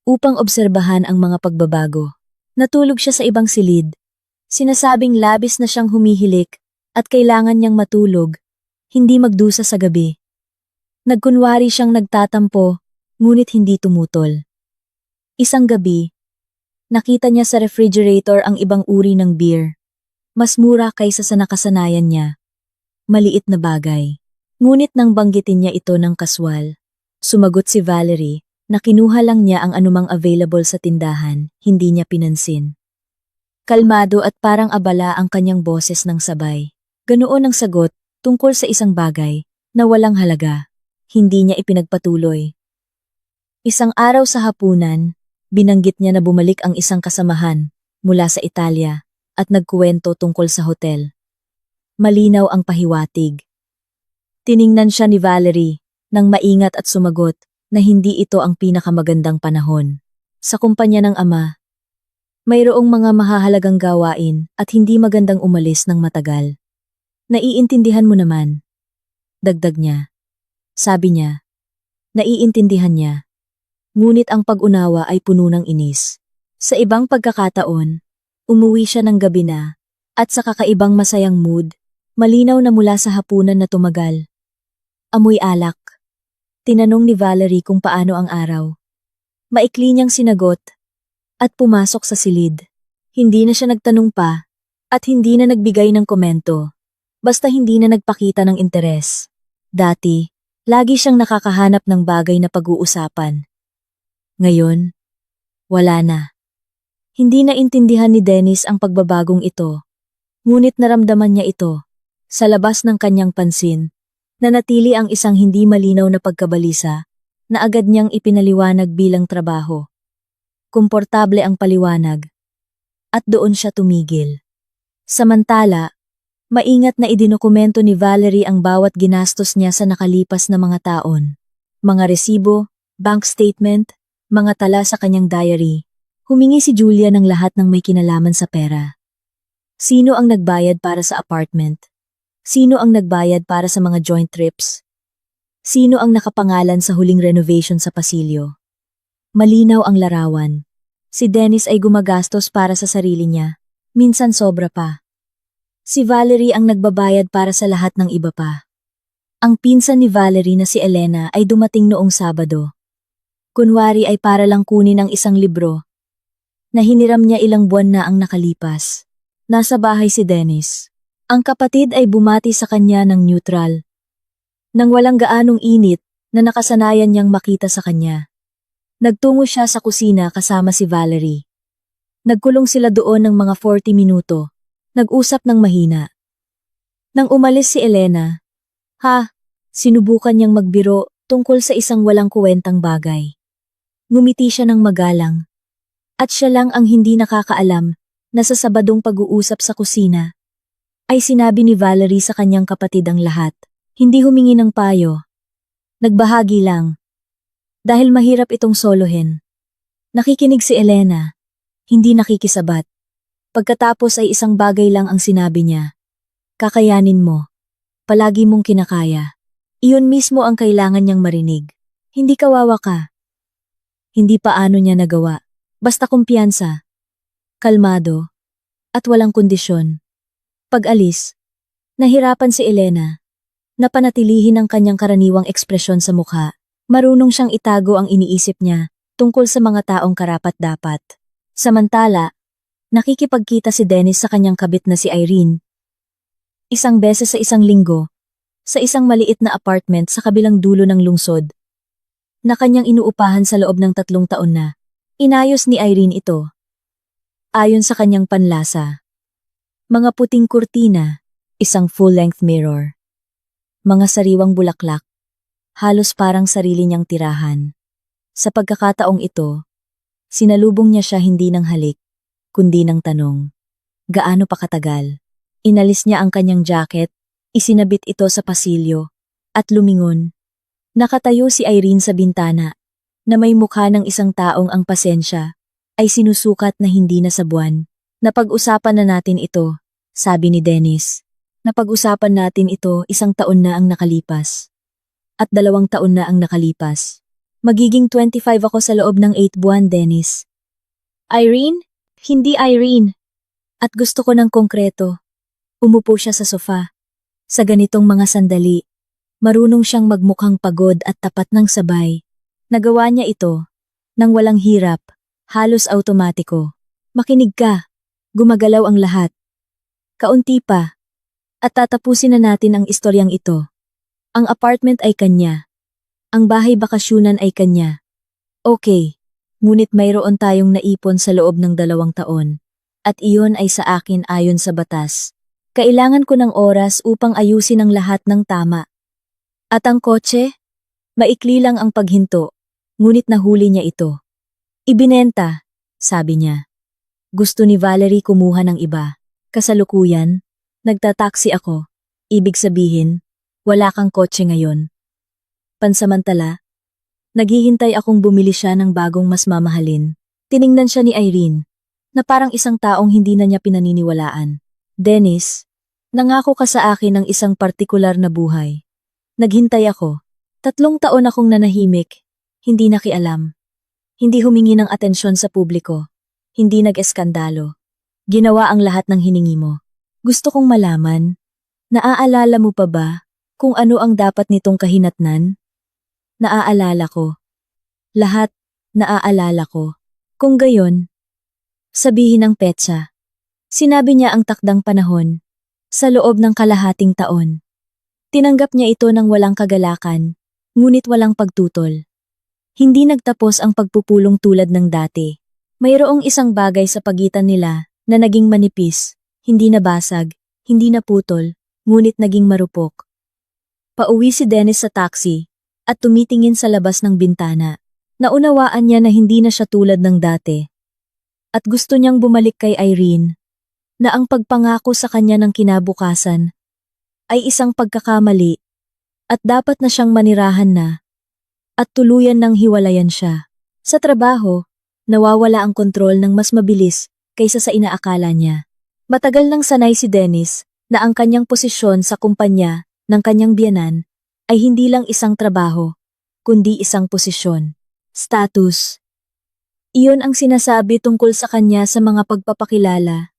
upang obserbahan ang mga pagbabago. Natulog siya sa ibang silid. Sinasabing labis na siyang humihilik at kailangan niyang matulog, hindi magdusa sa gabi. Nagkunwari siyang nagtatampo, ngunit hindi tumutol. Isang gabi, nakita niya sa refrigerator ang ibang uri ng beer. Mas mura kaysa sa nakasanayan niya. Maliit na bagay. Ngunit nang banggitin niya ito ng kaswal, sumagot si Valerie na kinuha lang niya ang anumang available sa tindahan, hindi niya pinansin. Kalmado at parang abala ang kanyang boses ng sabay. Ganoon ang sagot tungkol sa isang bagay na walang halaga. Hindi niya ipinagpatuloy. Isang araw sa hapunan, binanggit niya na bumalik ang isang kasamahan mula sa Italia at nagkuwento tungkol sa hotel. Malinaw ang pahiwatig. Tiningnan siya ni Valerie nang maingat at sumagot na hindi ito ang pinakamagandang panahon. Sa kumpanya ng ama, mayroong mga mahahalagang gawain at hindi magandang umalis ng matagal. Naiintindihan mo naman. Dagdag niya. Sabi niya, naiintindihan niya. Ngunit ang pag-unawa ay puno ng inis. Sa ibang pagkakataon, umuwi siya ng gabi na, at sa kakaibang masayang mood, malinaw na mula sa hapunan na tumagal. Amoy alak. Tinanong ni Valerie kung paano ang araw. Maikli niyang sinagot, at pumasok sa silid. Hindi na siya nagtanong pa, at hindi na nagbigay ng komento, basta hindi na nagpakita ng interes. Dati, lagi siyang nakakahanap ng bagay na pag-uusapan. Ngayon, wala na. Hindi na intindihan ni Dennis ang pagbabagong ito, ngunit naramdaman niya ito, sa labas ng kanyang pansin, na natili ang isang hindi malinaw na pagkabalisa, na agad niyang ipinaliwanag bilang trabaho. Komportable ang paliwanag, at doon siya tumigil. Samantala, maingat na idinokumento ni Valerie ang bawat ginastos niya sa nakalipas na mga taon. Mga resibo, bank statement, mga tala sa kanyang diary. Humingi si Julia ng lahat ng may kinalaman sa pera. Sino ang nagbayad para sa apartment? Sino ang nagbayad para sa mga joint trips? Sino ang nakapangalan sa huling renovation sa pasilyo? Malinaw ang larawan. Si Dennis ay gumagastos para sa sarili niya, minsan sobra pa. Si Valerie ang nagbabayad para sa lahat ng iba pa. Ang pinsan ni Valerie na si Elena ay dumating noong Sabado. Kunwari ay para lang kunin ang isang libro na hiniram niya ilang buwan na ang nakalipas. Nasa bahay si Dennis. Ang kapatid ay bumati sa kanya ng neutral, nang walang gaanong init na nakasanayan niyang makita sa kanya. Nagtungo siya sa kusina kasama si Valerie. Nagkulong sila doon ng mga 40 minuto, nag-usap ng mahina. Nang umalis si Elena, sinubukan niyang magbiro tungkol sa isang walang kuwentang bagay. Ngumiti siya ng magalang. At siya lang ang hindi nakakaalam na sa Sabadong pag-uusap sa kusina, ay sinabi ni Valerie sa kanyang kapatid ang lahat. Hindi humingi ng payo. Nagbahagi lang. Dahil mahirap itong solohin. Nakikinig si Elena. Hindi nakikisabat. Pagkatapos ay isang bagay lang ang sinabi niya. Kakayanin mo. Palagi mong kinakaya. Iyon mismo ang kailangan niyang marinig. Hindi kawawa ka. Hindi paano niya nagawa. Basta kumpiyansa. Kalmado. At walang kondisyon. Pag-alis, nahirapan si Elena. Napanatilihin ang kanyang karaniwang ekspresyon sa mukha. Marunong siyang itago ang iniisip niya tungkol sa mga taong karapat-dapat. Samantala, nakikipagkita si Dennis sa kanyang kabit na si Irene. Isang beses sa isang linggo, sa isang maliit na apartment sa kabilang dulo ng lungsod, na kanyang inuupahan sa loob ng 3 taon na. Inayos ni Irene ito. Ayon sa kanyang panlasa. Mga puting kurtina, isang full-length mirror. Mga sariwang bulaklak, halos parang sarili niyang tirahan. Sa pagkakataong ito, sinalubong niya siya hindi ng halik, kundi ng tanong. Gaano pa katagal? Inalis niya ang kanyang jacket, isinabit ito sa pasilyo, at lumingon. Nakatayo si Irene sa bintana, na may mukha ng isang taong ang pasensya ay sinusukat na hindi na sa buwan. Napag-usapan na natin ito, sabi ni Dennis. Napag-usapan natin ito 1 taon na ang nakalipas. At 2 taon na ang nakalipas. Magiging 25 ako sa loob ng 8 buwan, Dennis. Irene? Hindi Irene. At gusto ko ng konkreto. Umupo siya sa sofa. Sa ganitong mga sandali, marunong siyang magmukhang pagod at tapat ng sabay. Nagawa niya ito, nang walang hirap, halos automatiko. Makinig ka. Gumagalaw ang lahat. Kaunti pa. At tatapusin na natin ang istoryang ito. Ang apartment ay kanya. Ang bahay bakasyunan ay kanya. Okay, ngunit mayroon tayong naipon sa loob ng 2 taon. At iyon ay sa akin ayon sa batas. Kailangan ko ng oras upang ayusin ang lahat ng tama. At ang kotse? Maikli lang ang paghinto, ngunit nahuli niya ito. Ibinenta, sabi niya. Gusto ni Valerie kumuha ng iba. Kasalukuyan, nagtataksi ako. Ibig sabihin, wala kang kotse ngayon. Pansamantala, naghihintay akong bumili siya ng bagong mas mamahalin. Tiningnan siya ni Irene, na parang isang taong hindi na niya pinaniniwalaan. Dennis, nangako ka sa akin ng isang partikular na buhay. Naghintay ako. 3 taon akong nanahimik, hindi nakialam. Hindi humingi ng atensyon sa publiko. Hindi nag-eskandalo. Ginawa ang lahat ng hiningi mo. Gusto kong malaman, naaalala mo pa ba kung ano ang dapat nitong kahinatnan? Naaalala ko. Lahat, naaalala ko. Kung gayon, sabihin ang petsa. Sinabi niya ang takdang panahon, sa loob ng kalahating taon. Tinanggap niya ito ng walang kagalakan, ngunit walang pagtutol. Hindi nagtapos ang pagpupulong tulad ng dati. Mayroong isang bagay sa pagitan nila na naging manipis, hindi nabasag, hindi naputol, ngunit naging marupok. Pauwi si Dennis sa taxi at tumitingin sa labas ng bintana. Naunawaan niya na hindi na siya tulad ng dati. At gusto niyang bumalik kay Irene, na ang pagpangako sa kanya ng kinabukasan ay isang pagkakamali at dapat na siyang manirahan na at tuluyan ng hiwalayan siya. Sa trabaho, nawawala ang kontrol ng mas mabilis kaysa sa inaakala niya. Matagal nang sanay si Dennis na ang kanyang posisyon sa kumpanya ng kanyang biyenan ay hindi lang isang trabaho, kundi isang posisyon. Status. Iyon ang sinasabi tungkol sa kanya sa mga pagpapakilala.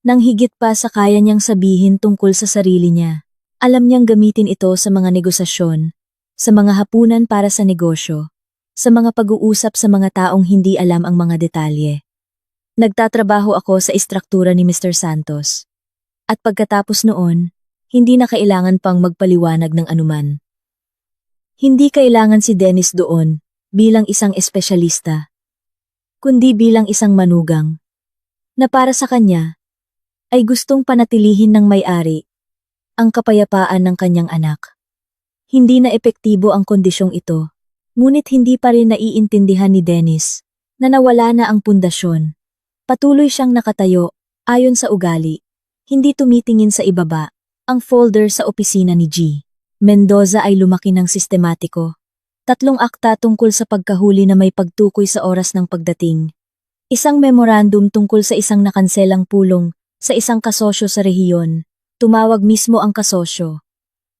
Nang higit pa sa kaya niyang sabihin tungkol sa sarili niya. Alam niyang gamitin ito sa mga negosasyon, sa mga hapunan para sa negosyo, sa mga pag-uusap sa mga taong hindi alam ang mga detalye. Nagtatrabaho ako sa istruktura ni Mr. Santos. At pagkatapos noon, hindi na kailangan pang magpaliwanag ng anuman. Hindi kailangan si Dennis doon bilang isang espesyalista, kundi bilang isang manugang, na para sa kanya ay gustong panatilihin ng may-ari ang kapayapaan ng kanyang anak. Hindi na epektibo ang kondisyong ito, ngunit hindi pa rin naiintindihan ni Dennis na nawala na ang pundasyon. Patuloy siyang nakatayo, ayon sa ugali, hindi tumitingin sa ibaba. Ang folder sa opisina ni G. Mendoza ay lumaki ng sistematiko. 3 akta tungkol sa pagkahuli na may pagtukoy sa oras ng pagdating. Isang memorandum tungkol sa isang nakanselang pulong sa isang kasosyo sa rehiyon. Tumawag mismo ang kasosyo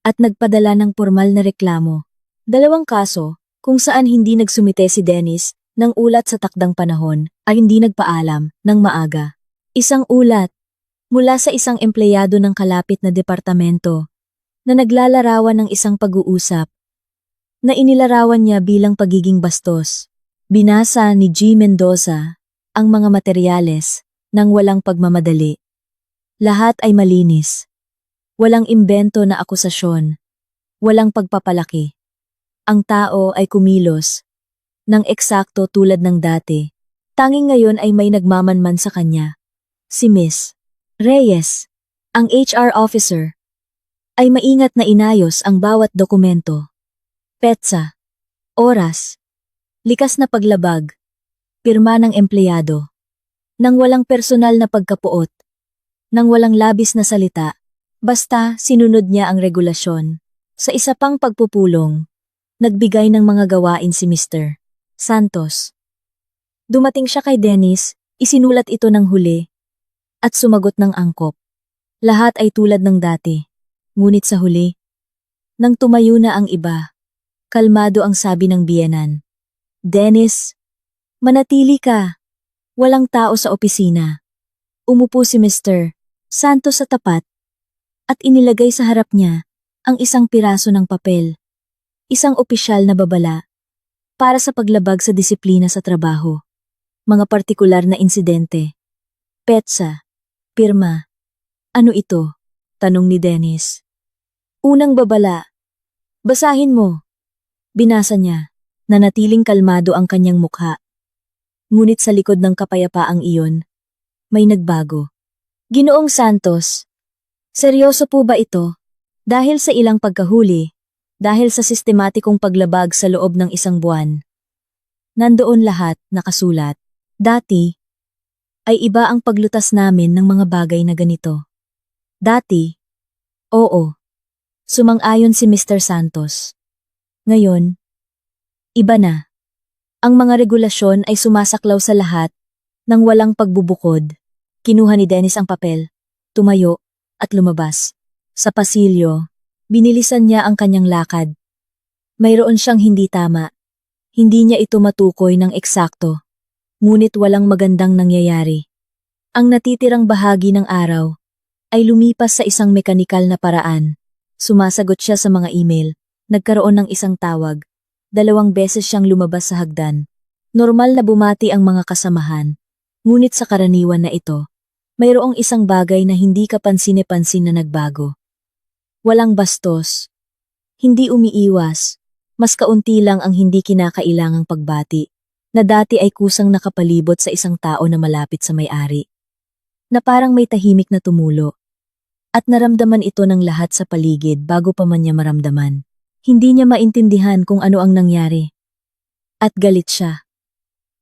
at nagpadala ng formal na reklamo. 2 kaso kung saan hindi nagsumite si Dennis ng ulat sa takdang panahon ay hindi nagpaalam ng maaga. Isang ulat mula sa isang empleyado ng kalapit na departamento na naglalarawan ng isang pag-uusap na inilarawan niya bilang pagiging bastos. Binasa ni G. Mendoza ang mga materyales nang walang pagmamadali. Lahat ay malinis. Walang imbento na akusasyon. Walang pagpapalaki. Ang tao ay kumilos ng eksakto tulad ng dati. Tanging ngayon ay may nagmamanman sa kanya. Si Miss Reyes, ang HR officer, ay maingat na inayos ang bawat dokumento. Petsa, oras, likas na paglabag, pirma ng empleyado. Nang walang personal na pagkapuot, nang walang labis na salita, basta sinunod niya ang regulasyon. Sa isa pang pagpupulong, nagbigay ng mga gawain si Mr. Santos. Dumating siya kay Dennis, isinulat ito ng huli, at sumagot ng angkop. Lahat ay tulad ng dati. Ngunit sa huli, nang tumayo na ang iba, kalmado ang sabi ng biyenan. Dennis, manatili ka. Walang tao sa opisina. Umupo si Mr. Santos sa tapat at inilagay sa harap niya ang isang piraso ng papel. Isang opisyal na babala para sa paglabag sa disiplina sa trabaho. Mga partikular na insidente. Petsa. Pirma. Ano ito? Tanong ni Dennis. Unang babala. Basahin mo. Binasa niya. Nanatiling kalmado ang kanyang mukha. Ngunit sa likod ng kapayapaang iyon, may nagbago. Ginoong Santos, seryoso po ba ito? Dahil sa ilang pagkahuli, dahil sa sistematikong paglabag sa loob ng isang buwan. Nandoon lahat nakasulat. Dati, ay iba ang paglutas namin ng mga bagay na ganito. Dati, oo, sumang-ayon si Mr. Santos. Ngayon, iba na. Ang mga regulasyon ay sumasaklaw sa lahat nang walang pagbubukod. Kinuha ni Dennis ang papel, tumayo, at lumabas. Sa pasilyo, binilisan niya ang kanyang lakad. Mayroon siyang hindi tama. Hindi niya ito matukoy ng eksakto. Ngunit walang magandang nangyayari. Ang natitirang bahagi ng araw ay lumipas sa isang mekanikal na paraan. Sumasagot siya sa mga email. Nagkaroon ng isang tawag. 2 beses siyang lumabas sa hagdan. Normal na bumati ang mga kasamahan. Ngunit sa karaniwan na ito, mayroong isang bagay na hindi kapansin-pansin na nagbago. Walang bastos. Hindi umiiwas. Mas kaunti lang ang hindi kinakailangang pagbati, na dati ay kusang nakapalibot sa isang tao na malapit sa may-ari. Na parang may tahimik na tumulo. At naramdaman ito ng lahat sa paligid bago pa man niya maramdaman. Hindi niya maintindihan kung ano ang nangyari. At galit siya.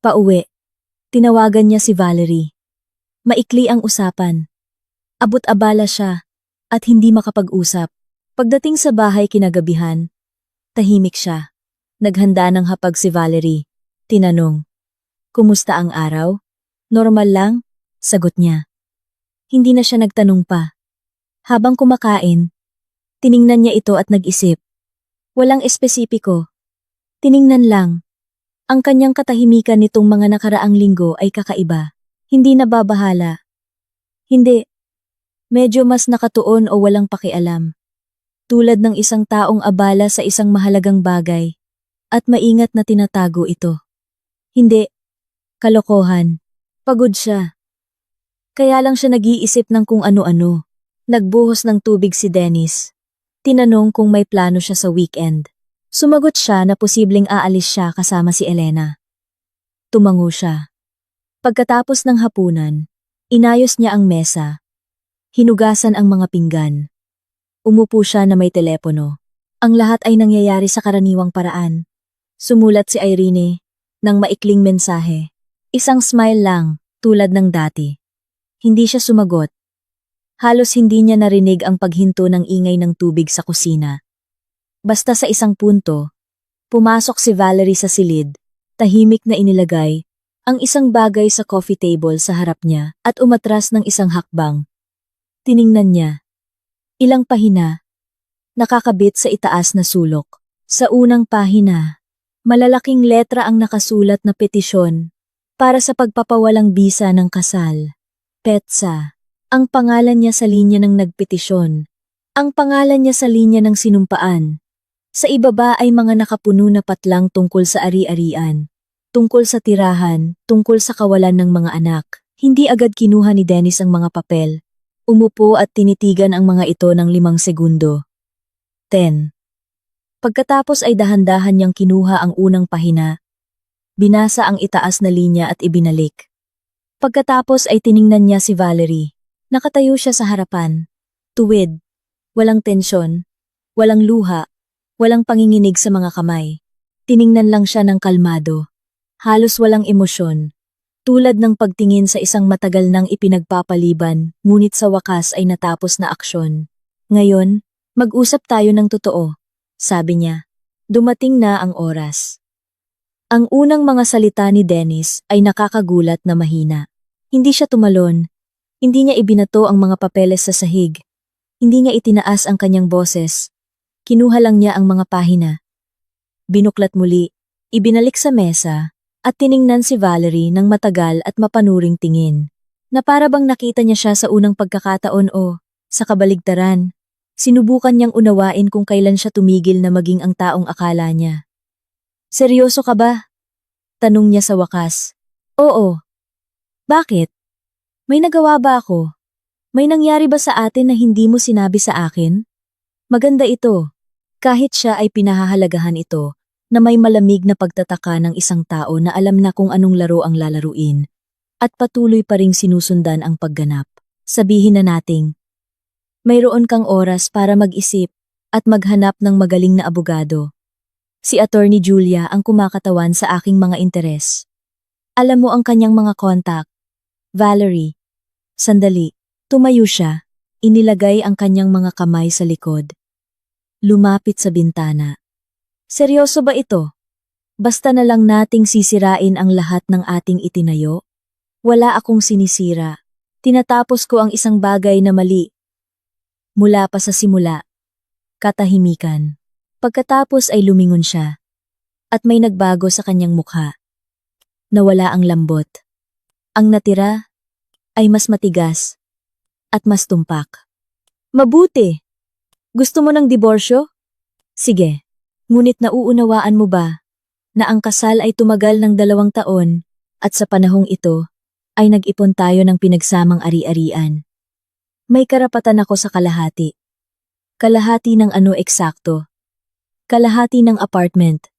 Pauwi. Tinawagan niya si Valerie. Maikli ang usapan. Abot-abala siya at hindi makapag-usap. Pagdating sa bahay kinagabihan, tahimik siya. Naghanda ng hapag si Valerie. Tinanong, "Kumusta ang araw?" "Normal lang," sagot niya. Hindi na siya nagtanong pa. Habang kumakain, tiningnan niya ito at nag-isip. Walang espesipiko. Tiningnan lang. Ang kanyang katahimikan nitong mga nakaraang linggo ay kakaiba. Hindi nababahala. Hindi, Medyo mas nakatuon o walang pakialam. Tulad ng isang taong abala sa isang mahalagang bagay at maingat na tinatago ito. Hindi, kalokohan. Pagod siya. Kaya lang siya nag-iisip ng kung ano-ano. Nagbuhos ng tubig si Dennis. Tinanong kung may plano siya sa weekend. Sumagot siya na posibleng aalis siya kasama si Elena. Tumango siya. Pagkatapos ng hapunan, inayos niya ang mesa. Hinugasan ang mga pinggan. Umupo siya na may telepono. Ang lahat ay nangyayari sa karaniwang paraan. Sumulat si Irene ng maikling mensahe. Isang smile lang, tulad ng dati. Hindi siya sumagot. Halos hindi niya narinig ang paghinto ng ingay ng tubig sa kusina. Basta sa isang punto, pumasok si Valerie sa silid, tahimik na inilagay ang isang bagay sa coffee table sa harap niya at umatras ng isang hakbang. Tiningnan niya. Ilang pahina, nakakabit sa itaas na sulok. Sa unang pahina, malalaking letra ang nakasulat na petisyon para sa pagpapawalang bisa ng kasal. Petsa. Ang pangalan niya sa linya ng nagpetisyon. Ang pangalan niya sa linya ng sinumpaan. Sa ibaba ay mga nakapuno na patlang tungkol sa ari-arian, tungkol sa tirahan, tungkol sa kawalan ng mga anak. Hindi agad kinuha ni Dennis ang mga papel. Umupo at tinitigan ang mga ito ng 5 segundo. 10. Pagkatapos ay dahan-dahan niyang kinuha ang unang pahina. Binasa ang itaas na linya at ibinalik. Pagkatapos ay tiningnan niya si Valerie. Nakatayo siya sa harapan. Tuwid. Walang tensyon. Walang luha. Walang panginginig sa mga kamay. Tiningnan lang siya ng kalmado. Halos walang emosyon. Tulad ng pagtingin sa isang matagal nang ipinagpapaliban, ngunit sa wakas ay natapos na aksyon. Ngayon, mag-usap tayo ng totoo, sabi niya. Dumating na ang oras. Ang unang mga salita ni Dennis ay nakakagulat na mahina. Hindi siya tumalon. Hindi niya ibinato ang mga papeles sa sahig. Hindi niya itinaas ang kanyang boses. Kinuha lang niya ang mga pahina. Binuklat muli, ibinalik sa mesa, at tiningnan si Valerie ng matagal at mapanuring tingin. Na para bang nakita niya siya sa unang pagkakataon o, sa kabaligtaran, sinubukan niyang unawain kung kailan siya tumigil na maging ang taong akala niya. Seryoso ka ba? Tanong niya sa wakas. Oo. Bakit? May nagawa ba ako? May nangyari ba sa atin na hindi mo sinabi sa akin? Maganda ito. Kahit siya ay pinahahalagahan ito, na may malamig na pagtataka ng isang tao na alam na kung anong laro ang lalaruin, at patuloy pa ring sinusundan ang pagganap. Sabihin na nating, mayroon kang oras para mag-isip at maghanap ng magaling na abogado. Si Attorney Julia ang kumakatawan sa aking mga interes. Alam mo ang kanyang mga kontak. Valerie. Sandali. Tumayo siya. Inilagay ang kanyang mga kamay sa likod. Lumapit sa bintana. Seryoso ba ito? Basta na lang nating sisirain ang lahat ng ating itinayo? Wala akong sinisira. Tinatapos ko ang isang bagay na mali. Mula pa sa simula. Katahimikan. Pagkatapos ay lumingon siya. At may nagbago sa kanyang mukha. Nawala ang lambot. Ang natira ay mas matigas at mas tumpak. Mabuti! Gusto mo ng diborsyo? Sige. Ngunit nauunawaan mo ba na ang kasal ay tumagal ng 2 taon at sa panahong ito ay nag-ipon tayo ng pinagsamang ari-arian. May karapatan ako sa kalahati. Kalahati ng ano eksakto. Kalahati ng apartment.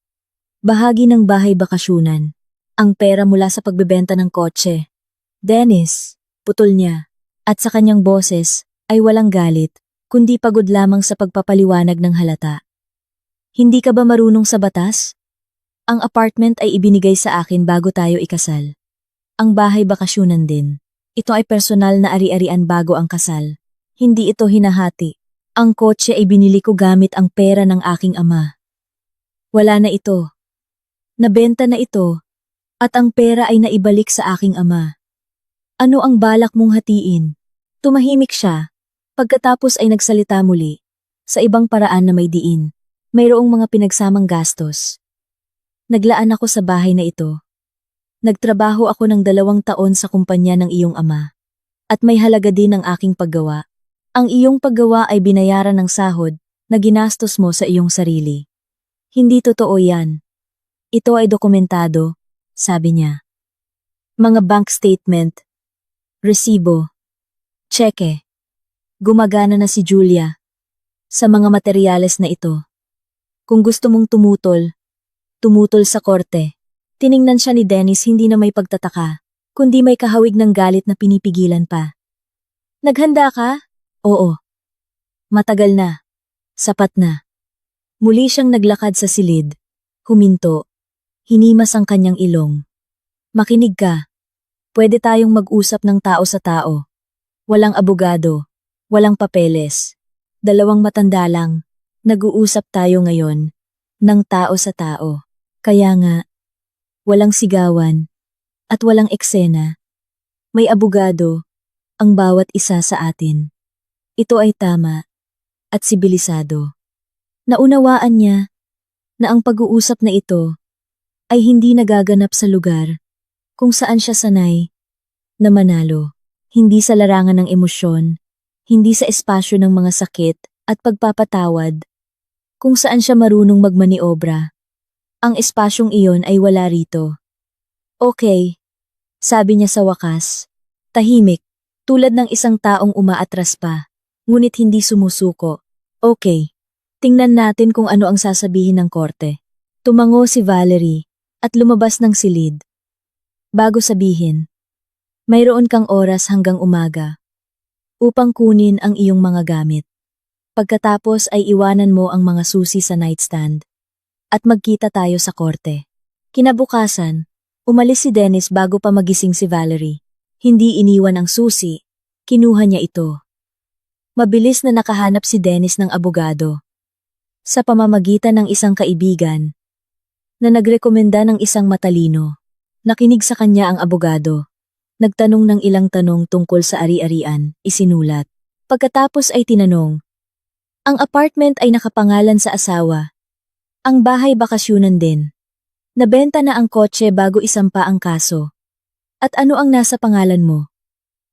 Bahagi ng bahay bakasyunan. Ang pera mula sa pagbebenta ng kotse. Dennis, putol niya. At sa kanyang boses ay walang galit, kundi pagod lamang sa pagpapaliwanag ng halata. Hindi ka ba marunong sa batas? Ang apartment ay ibinigay sa akin bago tayo ikasal. Ang bahay bakasyunan din. Ito ay personal na ari-arian bago ang kasal. Hindi ito hinahati. Ang kotse ay binili ko gamit ang pera ng aking ama. Wala na ito. Nabenta na ito. At ang pera ay naibalik sa aking ama. Ano ang balak mong hatiin? Tumahimik siya. Pagkatapos ay nagsalita muli. Sa ibang paraan na may diin. Mayroong mga pinagsamang gastos. Naglaan ako sa bahay na ito. Nagtrabaho ako ng 2 taon sa kumpanya ng iyong ama. At may halaga din ang aking paggawa. Ang iyong paggawa ay binayaran ng sahod na ginastos mo sa iyong sarili. Hindi totoo yan. Ito ay dokumentado, sabi niya. Mga bank statement, resibo, tseke. Gumagana na si Julia sa mga materyales na ito. Kung gusto mong tumutol sa korte. Tiningnan siya ni Dennis hindi na may pagtataka, kundi may kahawig ng galit na pinipigilan pa. Naghanda ka? Oo. Matagal na. Sapat na. Muli siyang naglakad sa silid. Huminto. Hinimas ang kanyang ilong. Makinig ka. Pwede tayong mag-usap ng tao sa tao. Walang abogado. Walang papeles. Dalawang matanda lang. Nag-uusap tayo ngayon. Ng tao sa tao. Kaya nga, walang sigawan. At walang eksena. May abogado. Ang bawat isa sa atin. Ito ay tama. At sibilisado. Naunawaan niya na ang pag-uusap na ito ay hindi nagaganap sa lugar kung saan siya sanay na manalo. Hindi sa larangan ng emosyon, hindi sa espasyo ng mga sakit at pagpapatawad, kung saan siya marunong magmaniobra. Ang espasyong iyon ay wala rito. Okay, sabi niya sa wakas, tahimik, tulad ng isang taong umaatras pa, ngunit hindi sumusuko. Okay, tingnan natin kung ano ang sasabihin ng korte. Tumango si Valerie at lumabas ng silid. Bago sabihin, mayroon kang oras hanggang umaga upang kunin ang iyong mga gamit. Pagkatapos ay iwanan mo ang mga susi sa nightstand at magkita tayo sa korte. Kinabukasan, umalis si Dennis bago pa magising si Valerie. Hindi iniwan ang susi, kinuha niya ito. Mabilis na nakahanap si Dennis ng abogado. Sa pamamagitan ng isang kaibigan na nagrekomenda ng isang matalino. Nakinig sa kanya ang abogado. Nagtanong ng ilang tanong tungkol sa ari-arian, isinulat. Pagkatapos ay tinanong, ang apartment ay nakapangalan sa asawa. Ang bahay bakasyunan din. Nabenta na ang kotse bago isampa ang kaso. At ano ang nasa pangalan mo?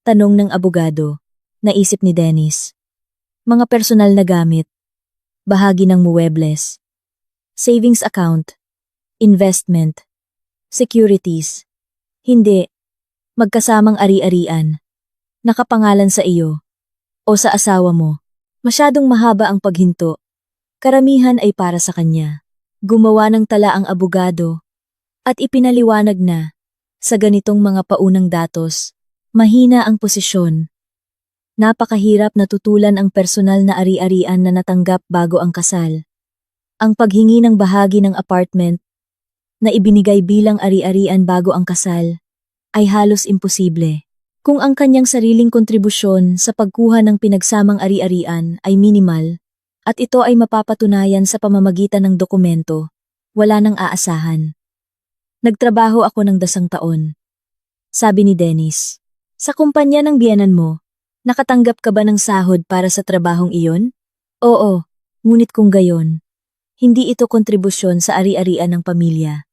Tanong ng abogado. Naisip ni Dennis. Mga personal na gamit. Bahagi ng muebles. Savings account. Investment. Securities. Hindi. Magkasamang ari-arian. Nakapangalan sa iyo. O sa asawa mo. Masyadong mahaba ang paghinto. Karamihan ay para sa kanya. Gumawa ng tala ang abogado. At ipinaliwanag na, sa ganitong mga paunang datos, mahina ang posisyon. Napakahirap na tutulan ang personal na ari-arian na natanggap bago ang kasal. Ang paghingi ng bahagi ng apartment na ibinigay bilang ari-arian bago ang kasal ay halos imposible. Kung ang kanyang sariling kontribusyon sa pagkuha ng pinagsamang ari-arian ay minimal at ito ay mapapatunayan sa pamamagitan ng dokumento, wala nang aasahan. Nagtrabaho ako ng 10 taon. Sabi ni Dennis. Sa kumpanya ng biyenan mo, nakatanggap ka ba ng sahod para sa trabahong iyon? Oo, ngunit kung gayon, hindi ito kontribusyon sa ari-arian ng pamilya,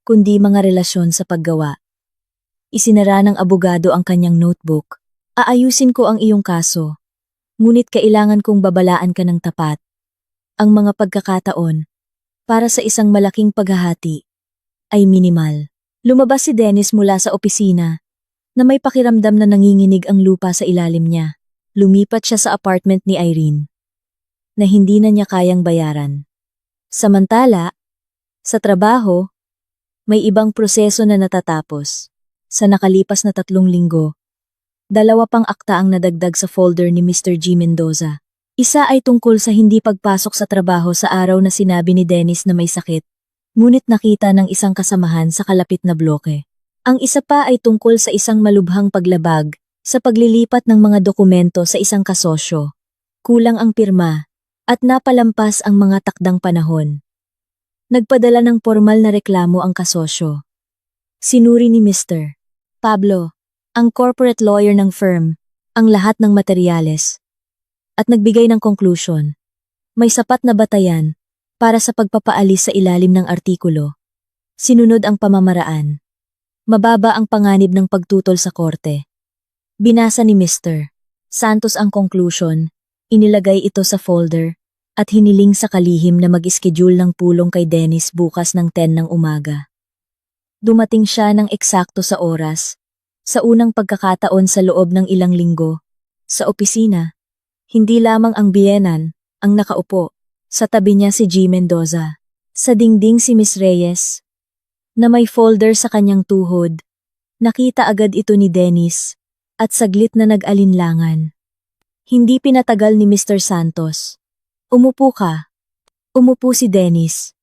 kundi mga relasyon sa paggawa. Isinara ng abogado ang kanyang notebook. Aayusin ko ang iyong kaso, ngunit kailangan kong babalaan ka ng tapat. Ang mga pagkakataon, para sa isang malaking paghahati, ay minimal. Lumabas si Dennis mula sa opisina, na may pakiramdam na nanginginig ang lupa sa ilalim niya. Lumipat siya sa apartment ni Irene, na hindi na niya kayang bayaran. Samantala, sa trabaho, may ibang proseso na natatapos. Sa nakalipas na 3 linggo, 2 pang akta ang nadagdag sa folder ni Mr. G. Mendoza. Isa ay tungkol sa hindi pagpasok sa trabaho sa araw na sinabi ni Dennis na may sakit, ngunit nakita ng isang kasamahan sa kalapit na bloke. Ang isa pa ay tungkol sa isang malubhang paglabag sa paglilipat ng mga dokumento sa isang kasosyo. Kulang ang pirma at napalampas ang mga takdang panahon. Nagpadala ng formal na reklamo ang kasosyo. Sinuri ni Mr. Pablo, ang corporate lawyer ng firm, ang lahat ng materyales. At nagbigay ng conclusion. May sapat na batayan para sa pagpapaalis sa ilalim ng artikulo. Sinunod ang pamamaraan. Mababa ang panganib ng pagtutol sa korte. Binasa ni Mr. Santos ang conclusion, inilagay ito sa folder, at hiniling sa kalihim na mag-schedule ng pulong kay Dennis bukas ng 10 ng umaga. Dumating siya ng eksakto sa oras, sa unang pagkakataon sa loob ng ilang linggo. Sa opisina, hindi lamang ang biyenan ang nakaupo, sa tabi niya si G. Mendoza. Sa dingding si Miss Reyes, na may folder sa kanyang tuhod. Nakita agad ito ni Dennis, at saglit na nag-alinlangan. Hindi pinatagal ni Mr. Santos. Umupo ka. Umupo si Dennis.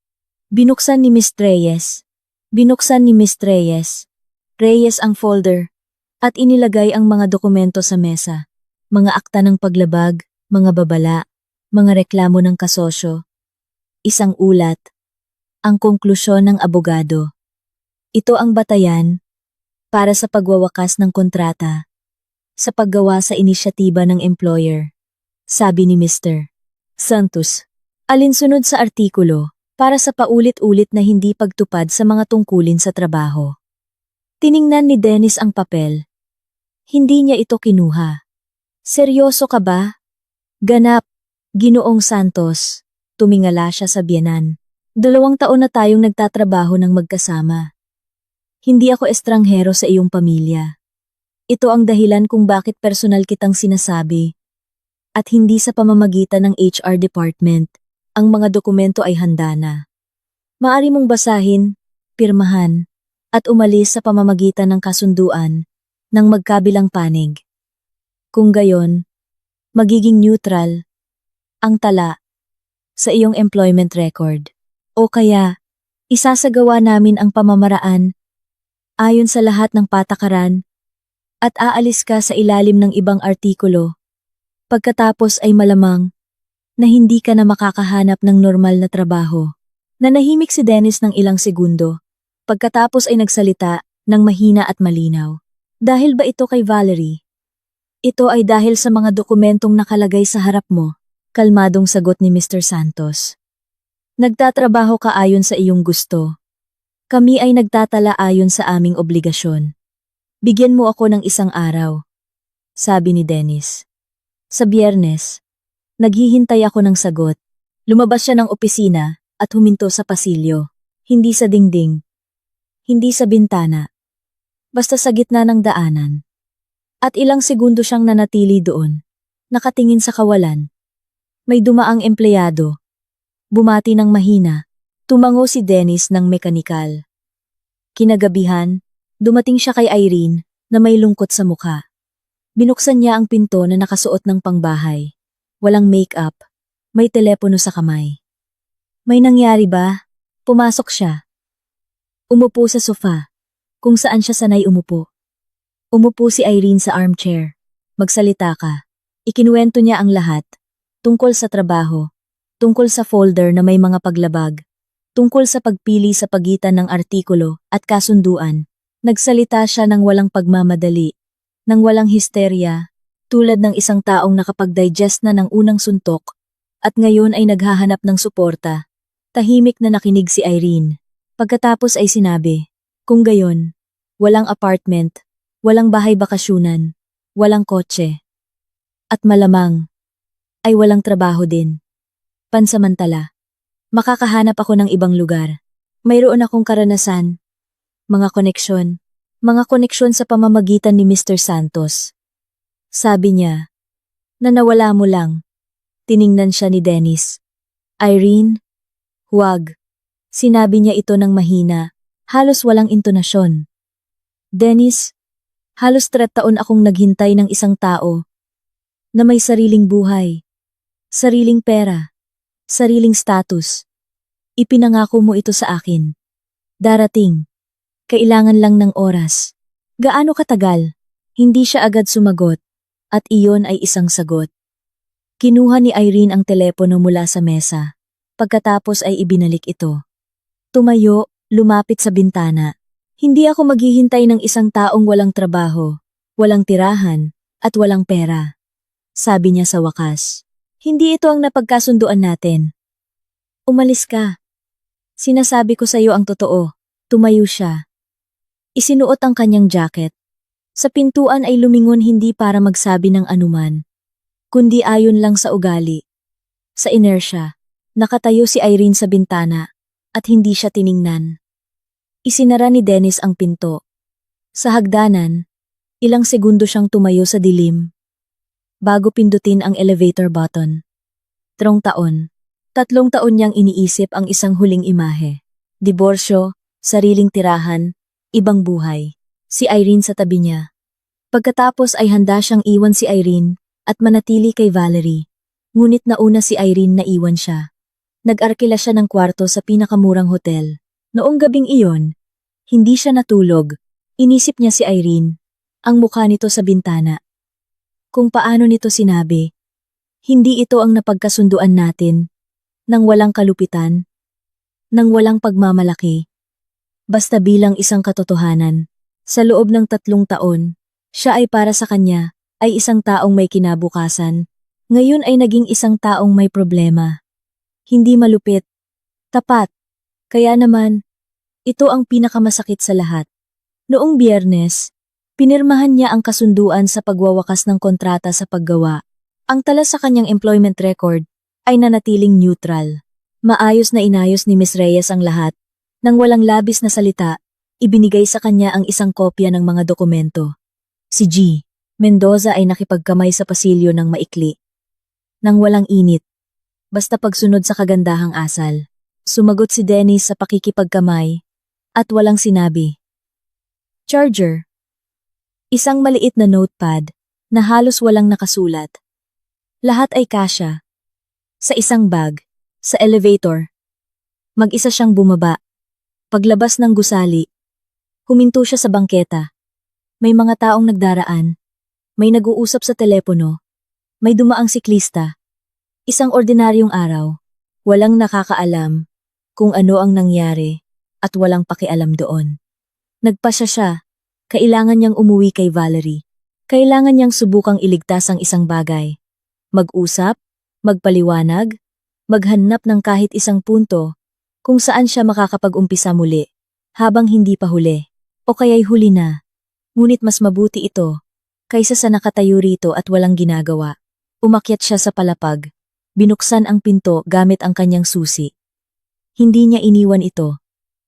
Binuksan ni Miss Reyes. Binuksan ni Miss Reyes. Reyes ang folder, at inilagay ang mga dokumento sa mesa. Mga akta ng paglabag, mga babala, mga reklamo ng kasosyo. Isang ulat. Ang konklusyon ng abogado. Ito ang batayan para sa pagwawakas ng kontrata sa paggawa sa inisyatiba ng employer, sabi ni Mr. Santos. Alinsunod sa artikulo para sa paulit-ulit na hindi pagtupad sa mga tungkulin sa trabaho. Tiningnan ni Dennis ang papel. Hindi niya ito kinuha. Seryoso ka ba? Ganap, Ginoong Santos. Tumingala siya sa biyenan. 2 taon na tayong nagtatrabaho ng magkasama. Hindi ako estranghero sa iyong pamilya. Ito ang dahilan kung bakit personal kitang sinasabi. At hindi sa pamamagitan ng HR department, ang mga dokumento ay handa na. Maari mong basahin, pirmahan, at umalis sa pamamagitan ng kasunduan ng magkabilang panig. Kung gayon, magiging neutral ang tala sa iyong employment record. O kaya, isasagawa namin ang pamamaraan ayon sa lahat ng patakaran at aalis ka sa ilalim ng ibang artikulo. Pagkatapos ay malamang na hindi ka na makakahanap ng normal na trabaho. Nanahimik si Dennis ng ilang segundo. Pagkatapos ay nagsalita ng mahina at malinaw. Dahil ba ito kay Valerie? Ito ay dahil sa mga dokumentong nakalagay sa harap mo, kalmadong sagot ni Mr. Santos. Nagtatrabaho ka ayon sa iyong gusto. Kami ay nagtatala ayon sa aming obligasyon. Bigyan mo ako ng 1 araw, sabi ni Dennis. Sa Biyernes, naghihintay ako ng sagot. Lumabas siya ng opisina at huminto sa pasilyo. Hindi sa dingding, hindi sa bintana, basta sa gitna ng daanan. At ilang segundo siyang nanatili doon, nakatingin sa kawalan. May dumaang empleyado. Bumati ng mahina. Tumango si Dennis ng mekanikal. Kinagabihan, dumating siya kay Irene na may lungkot sa mukha. Binuksan niya ang pinto na nakasuot ng pangbahay. Walang make-up, may telepono sa kamay. May nangyari ba? Pumasok siya. Umupo sa sofa, kung saan siya sanay umupo. Umupo si Irene sa armchair. Magsalita ka. Ikinuwento niya ang lahat. Tungkol sa trabaho. Tungkol sa folder na may mga paglabag. Tungkol sa pagpili sa pagitan ng artikulo at kasunduan. Nagsalita siya ng walang pagmamadali. Ng walang histerya. Tulad ng isang taong nakapag-digest na ng unang suntok. At ngayon ay naghahanap ng suporta. Tahimik na nakinig si Irene. Pagkatapos ay sinabi, kung gayon, walang apartment, walang bahay bakasyunan, walang kotse. At malamang, ay walang trabaho din. Pansamantala, makakahanap ako ng ibang lugar. Mayroon akong karanasan, mga koneksyon sa pamamagitan ni Mr. Santos. Sabi niya, na nawala mo lang. Tiningnan siya ni Dennis. Irene, huwag. Sinabi niya ito ng mahina, halos walang intonasyon. Dennis, halos 3 taon akong naghintay ng isang tao na may sariling buhay, sariling pera, sariling status. Ipinangako mo ito sa akin. Darating. Kailangan lang ng oras. Gaano katagal? Hindi siya agad sumagot, at iyon ay isang sagot. Kinuha ni Irene ang telepono mula sa mesa. Pagkatapos ay ibinalik ito. Tumayo, lumapit sa bintana. Hindi ako maghihintay ng isang taong walang trabaho, walang tirahan, at walang pera. Sabi niya sa wakas. Hindi ito ang napagkasunduan natin. Umalis ka. Sinasabi ko sa iyo ang totoo. Tumayo siya. Isinuot ang kanyang jacket. Sa pintuan ay lumingon hindi para magsabi ng anuman, kundi ayon lang sa ugali. Sa inertia, nakatayo si Irene sa bintana at hindi siya tiningnan. Isinara ni Dennis ang pinto. Sa hagdanan, ilang segundo siyang tumayo sa dilim bago pindutin ang elevator button. 3 taon. 3 taon niyang iniisip ang isang huling imahe. Diborsyo, sariling tirahan, ibang buhay. Si Irene sa tabi niya. Pagkatapos ay handa siyang iwan si Irene at manatili kay Valerie. Ngunit nauna si Irene na iwan siya. Nag-arkila siya ng kwarto sa pinakamurang hotel. Noong gabing iyon, hindi siya natulog. Inisip niya si Irene, ang mukha nito sa bintana. Kung paano nito sinabi, hindi ito ang napagkasunduan natin, nang walang kalupitan, nang walang pagmamalaki. Basta bilang isang katotohanan. Sa loob ng 3 taon, siya ay para sa kanya, ay isang taong may kinabukasan. Ngayon ay naging isang taong may problema. Hindi malupit. Tapat. Kaya naman, ito ang pinakamasakit sa lahat. Noong Biyernes, pinirmahan niya ang kasunduan sa pagwawakas ng kontrata sa paggawa. Ang tala sa kanyang employment record ay nanatiling neutral. Maayos na inayos ni Miss Reyes ang lahat. Nang walang labis na salita, ibinigay sa kanya ang isang kopya ng mga dokumento. Si G. Mendoza ay nakipagkamay sa pasilyo ng maikli. Nang walang init, basta pagsunod sa kagandahang asal. Sumagot si Dennis sa pakikipagkamay at walang sinabi. Charger. Isang maliit na notepad na halos walang nakasulat. Lahat ay kasya. Sa isang bag, sa elevator. Mag-isa siyang bumaba. Paglabas ng gusali, huminto siya sa bangketa. May mga taong nagdaraan. May nag-uusap sa telepono. May dumaang siklista. Isang ordinaryong araw. Walang nakakaalam kung ano ang nangyari at walang pakialam doon. Nagpasya siya. Kailangan niyang umuwi kay Valerie. Kailangan niyang subukang iligtas ang isang bagay. Mag-usap, magpaliwanag, maghanap ng kahit isang punto kung saan siya makakapag-umpisa muli, habang hindi pa huli, o kaya'y huli na. Ngunit mas mabuti ito, kaysa sa nakatayo rito at walang ginagawa. Umakyat siya sa palapag, binuksan ang pinto gamit ang kanyang susi. Hindi niya iniwan ito,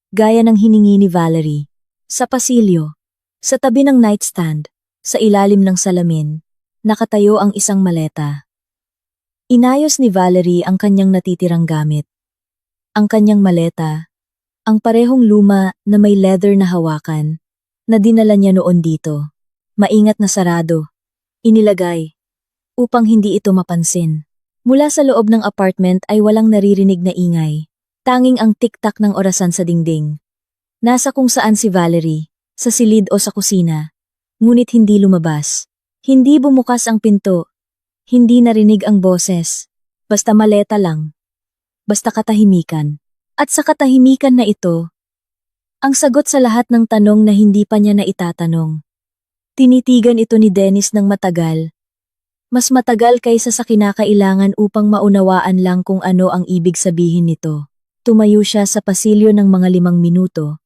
gaya ng hiningi ni Valerie. Sa pasilyo, sa tabi ng nightstand, sa ilalim ng salamin, nakatayo ang isang maleta. Inayos ni Valerie ang kanyang natitirang gamit. Ang kanyang maleta, ang parehong luma na may leather na hawakan, na dinala niya noon dito. Maingat na sarado. Inilagay, upang hindi ito mapansin. Mula sa loob ng apartment ay walang naririnig na ingay. Tanging ang tik-tak ng orasan sa dingding. Nasa kung saan si Valerie, sa silid o sa kusina. Ngunit hindi lumabas. Hindi bumukas ang pinto. Hindi narinig ang boses. Basta maleta lang. Basta katahimikan. At sa katahimikan na ito, ang sagot sa lahat ng tanong na hindi pa niya naitatanong. Tinitigan ito ni Dennis ng matagal. Mas matagal kaysa sa kinakailangan upang maunawaan lang kung ano ang ibig sabihin nito. Tumayo siya sa pasilyo ng mga 5 minuto.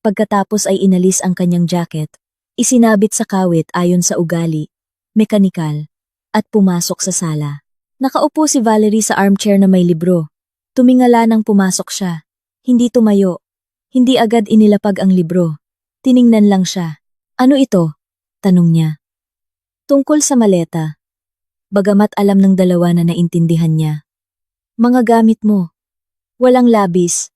Pagkatapos ay inalis ang kanyang jacket, isinabit sa kawit ayon sa ugali, mekanikal, at pumasok sa sala. Nakaupo si Valerie sa armchair na may libro. Tumingala nang pumasok siya. Hindi tumayo. Hindi agad inilapag ang libro. Tiningnan lang siya. Ano ito? Tanong niya. Tungkol sa maleta. Bagamat alam ng dalawa na naintindihan niya. Mga gamit mo. Walang labis.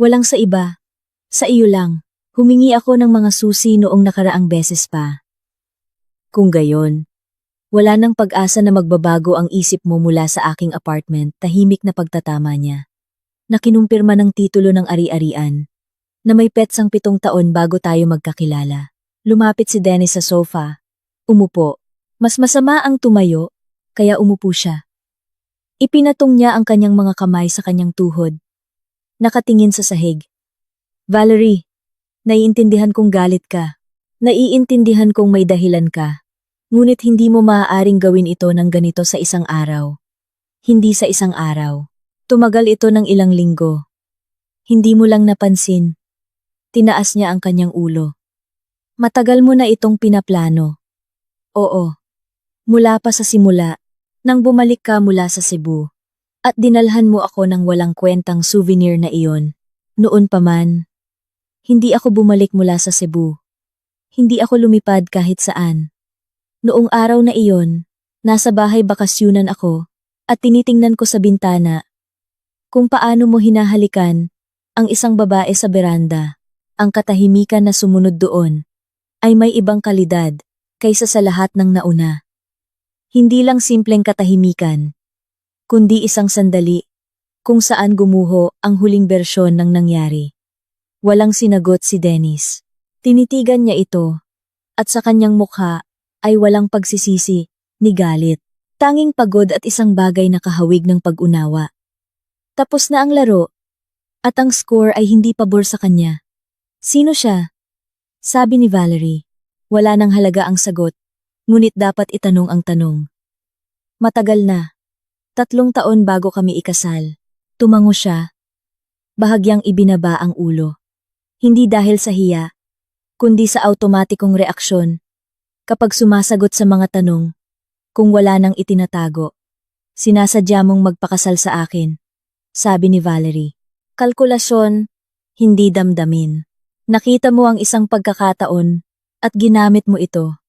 Walang sa iba. Sa iyo lang. Humingi ako ng mga susi noong nakaraang beses pa. Kung gayon, wala nang pag-asa na magbabago ang isip mo mula sa aking apartment, tahimik na pagtatama niya. Na kinumpirma ng titulo ng ari-arian, na may petsang 7 taon bago tayo magkakilala. Lumapit si Dennis sa sofa. Umupo. Mas masama ang tumayo, kaya umupo siya. Ipinatong niya ang kanyang mga kamay sa kanyang tuhod. Nakatingin sa sahig. Valerie, naiintindihan kong galit ka. Naiintindihan kong may dahilan ka. Ngunit hindi mo maaaring gawin ito ng ganito sa isang araw. Hindi sa isang araw. Tumagal ito ng ilang linggo. Hindi mo lang napansin. Tinaas niya ang kanyang ulo. Matagal mo na itong pinaplano. Oo. Mula pa sa simula, nang bumalik ka mula sa Cebu. At dinalhan mo ako ng walang kwentang souvenir na iyon. Noon pa man. Hindi ako bumalik mula sa Cebu. Hindi ako lumipad kahit saan. Noong araw na iyon, nasa bahay bakasyunan ako at tinitingnan ko sa bintana kung paano mo hinahalikan ang isang babae sa beranda. Ang katahimikan na sumunod doon ay may ibang kalidad kaysa sa lahat ng nauna. Hindi lang simpleng katahimikan, kundi isang sandali kung saan gumuho ang huling bersyon ng nangyari. Walang sinagot si Dennis. Tinitigan niya ito at sa kanyang mukha ay walang pagsisisi ni galit. Tanging pagod at isang bagay na kahawig ng pag-unawa. Tapos na ang laro at ang score ay hindi pabor sa kanya. Sino siya? Sabi ni Valerie. Wala nang halaga ang sagot, ngunit dapat itanong ang tanong. Matagal na. 3 taon bago kami ikasal. Tumango siya. Bahagyang ibinaba ang ulo. Hindi dahil sa hiya, kundi sa automatikong reaksyon. Kapag sumasagot sa mga tanong, kung wala nang itinatago, sinasadya mong magpakasal sa akin, sabi ni Valerie. Kalkulasyon, hindi damdamin. Nakita mo ang isang pagkakataon at ginamit mo ito.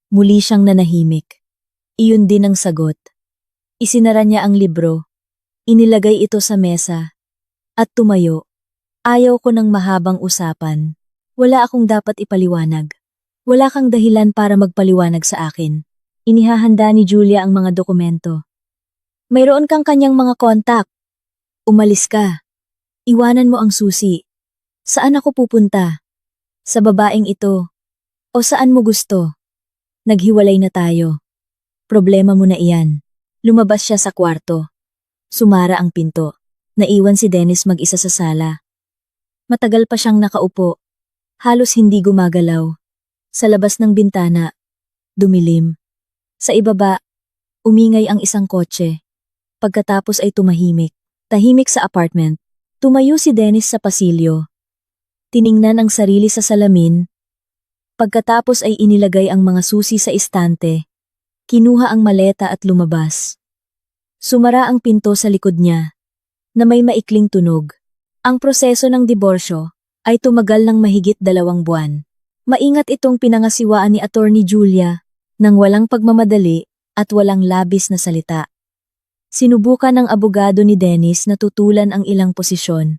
Muli siyang nanahimik. Iyon din ang sagot. Isinara niya ang libro, inilagay ito sa mesa, at tumayo. Ayaw ko ng mahabang usapan. Wala akong dapat ipaliwanag. Wala kang dahilan para magpaliwanag sa akin. Inihahanda ni Julia ang mga dokumento. Mayroon kang kanyang mga kontak. Umalis ka. Iwanan mo ang susi. Saan ako pupunta? Sa babaeng ito. O saan mo gusto? Naghiwalay na tayo. Problema mo na iyan. Lumabas siya sa kwarto. Sumara ang pinto. Naiwan si Dennis mag-isa sa sala. Matagal pa siyang nakaupo. Halos hindi gumagalaw. Sa labas ng bintana, dumilim. Sa ibaba, umingay ang isang kotse. Pagkatapos ay tumahimik. Tahimik sa apartment. Tumayo si Dennis sa pasilyo. Tiningnan ang sarili sa salamin. Pagkatapos ay inilagay ang mga susi sa istante. Kinuha ang maleta at lumabas. Sumara ang pinto sa likod niya, na may maikling tunog. Ang proseso ng diborsyo ay tumagal ng mahigit 2 buwan. Maingat itong pinangasiwaan ni Attorney Julia, nang walang pagmamadali at walang labis na salita. Sinubukan ng abogado ni Dennis na tutulan ang ilang posisyon.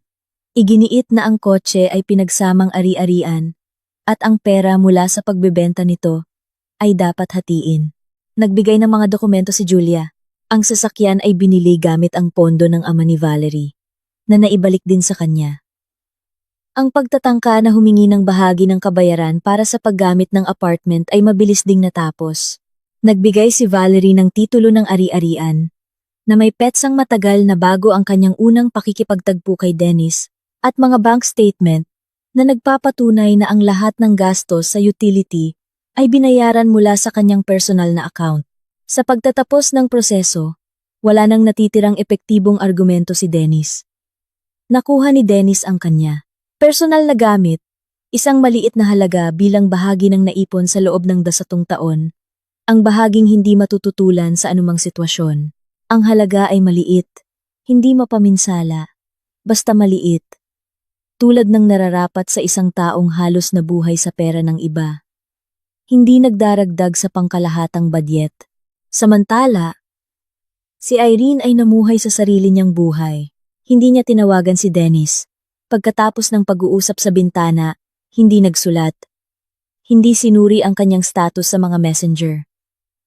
Iginiit na ang kotse ay pinagsamang ari-arian, at ang pera mula sa pagbebenta nito ay dapat hatiin. Nagbigay ng mga dokumento si Julia. Ang sasakyan ay binili gamit ang pondo ng ama ni Valerie, na naibalik din sa kanya. Ang pagtatangka na humingi ng bahagi ng kabayaran para sa paggamit ng apartment ay mabilis ding natapos. Nagbigay si Valerie ng titulo ng ari-arian, na may petsang matagal na bago ang kanyang unang pakikipagtagpo kay Dennis, at mga bank statement na nagpapatunay na ang lahat ng gastos sa utility ay binayaran mula sa kanyang personal na account. Sa pagtatapos ng proseso, wala nang natitirang epektibong argumento si Dennis. Nakuha ni Dennis ang kanya personal na gamit, isang maliit na halaga bilang bahagi ng naipon sa loob ng 10 taon, ang bahaging hindi matututulan sa anumang sitwasyon. Ang halaga ay maliit, hindi mapaminsala, basta maliit. Tulad ng nararapat sa isang taong halos nabuhay sa pera ng iba. Hindi nagdaragdag sa pangkalahatang badyet. Samantala, si Irene ay namuhay sa sarili niyang buhay. Hindi niya tinawagan si Dennis. Pagkatapos ng pag-uusap sa bintana, hindi nagsulat. Hindi sinuri ang kanyang status sa mga messenger.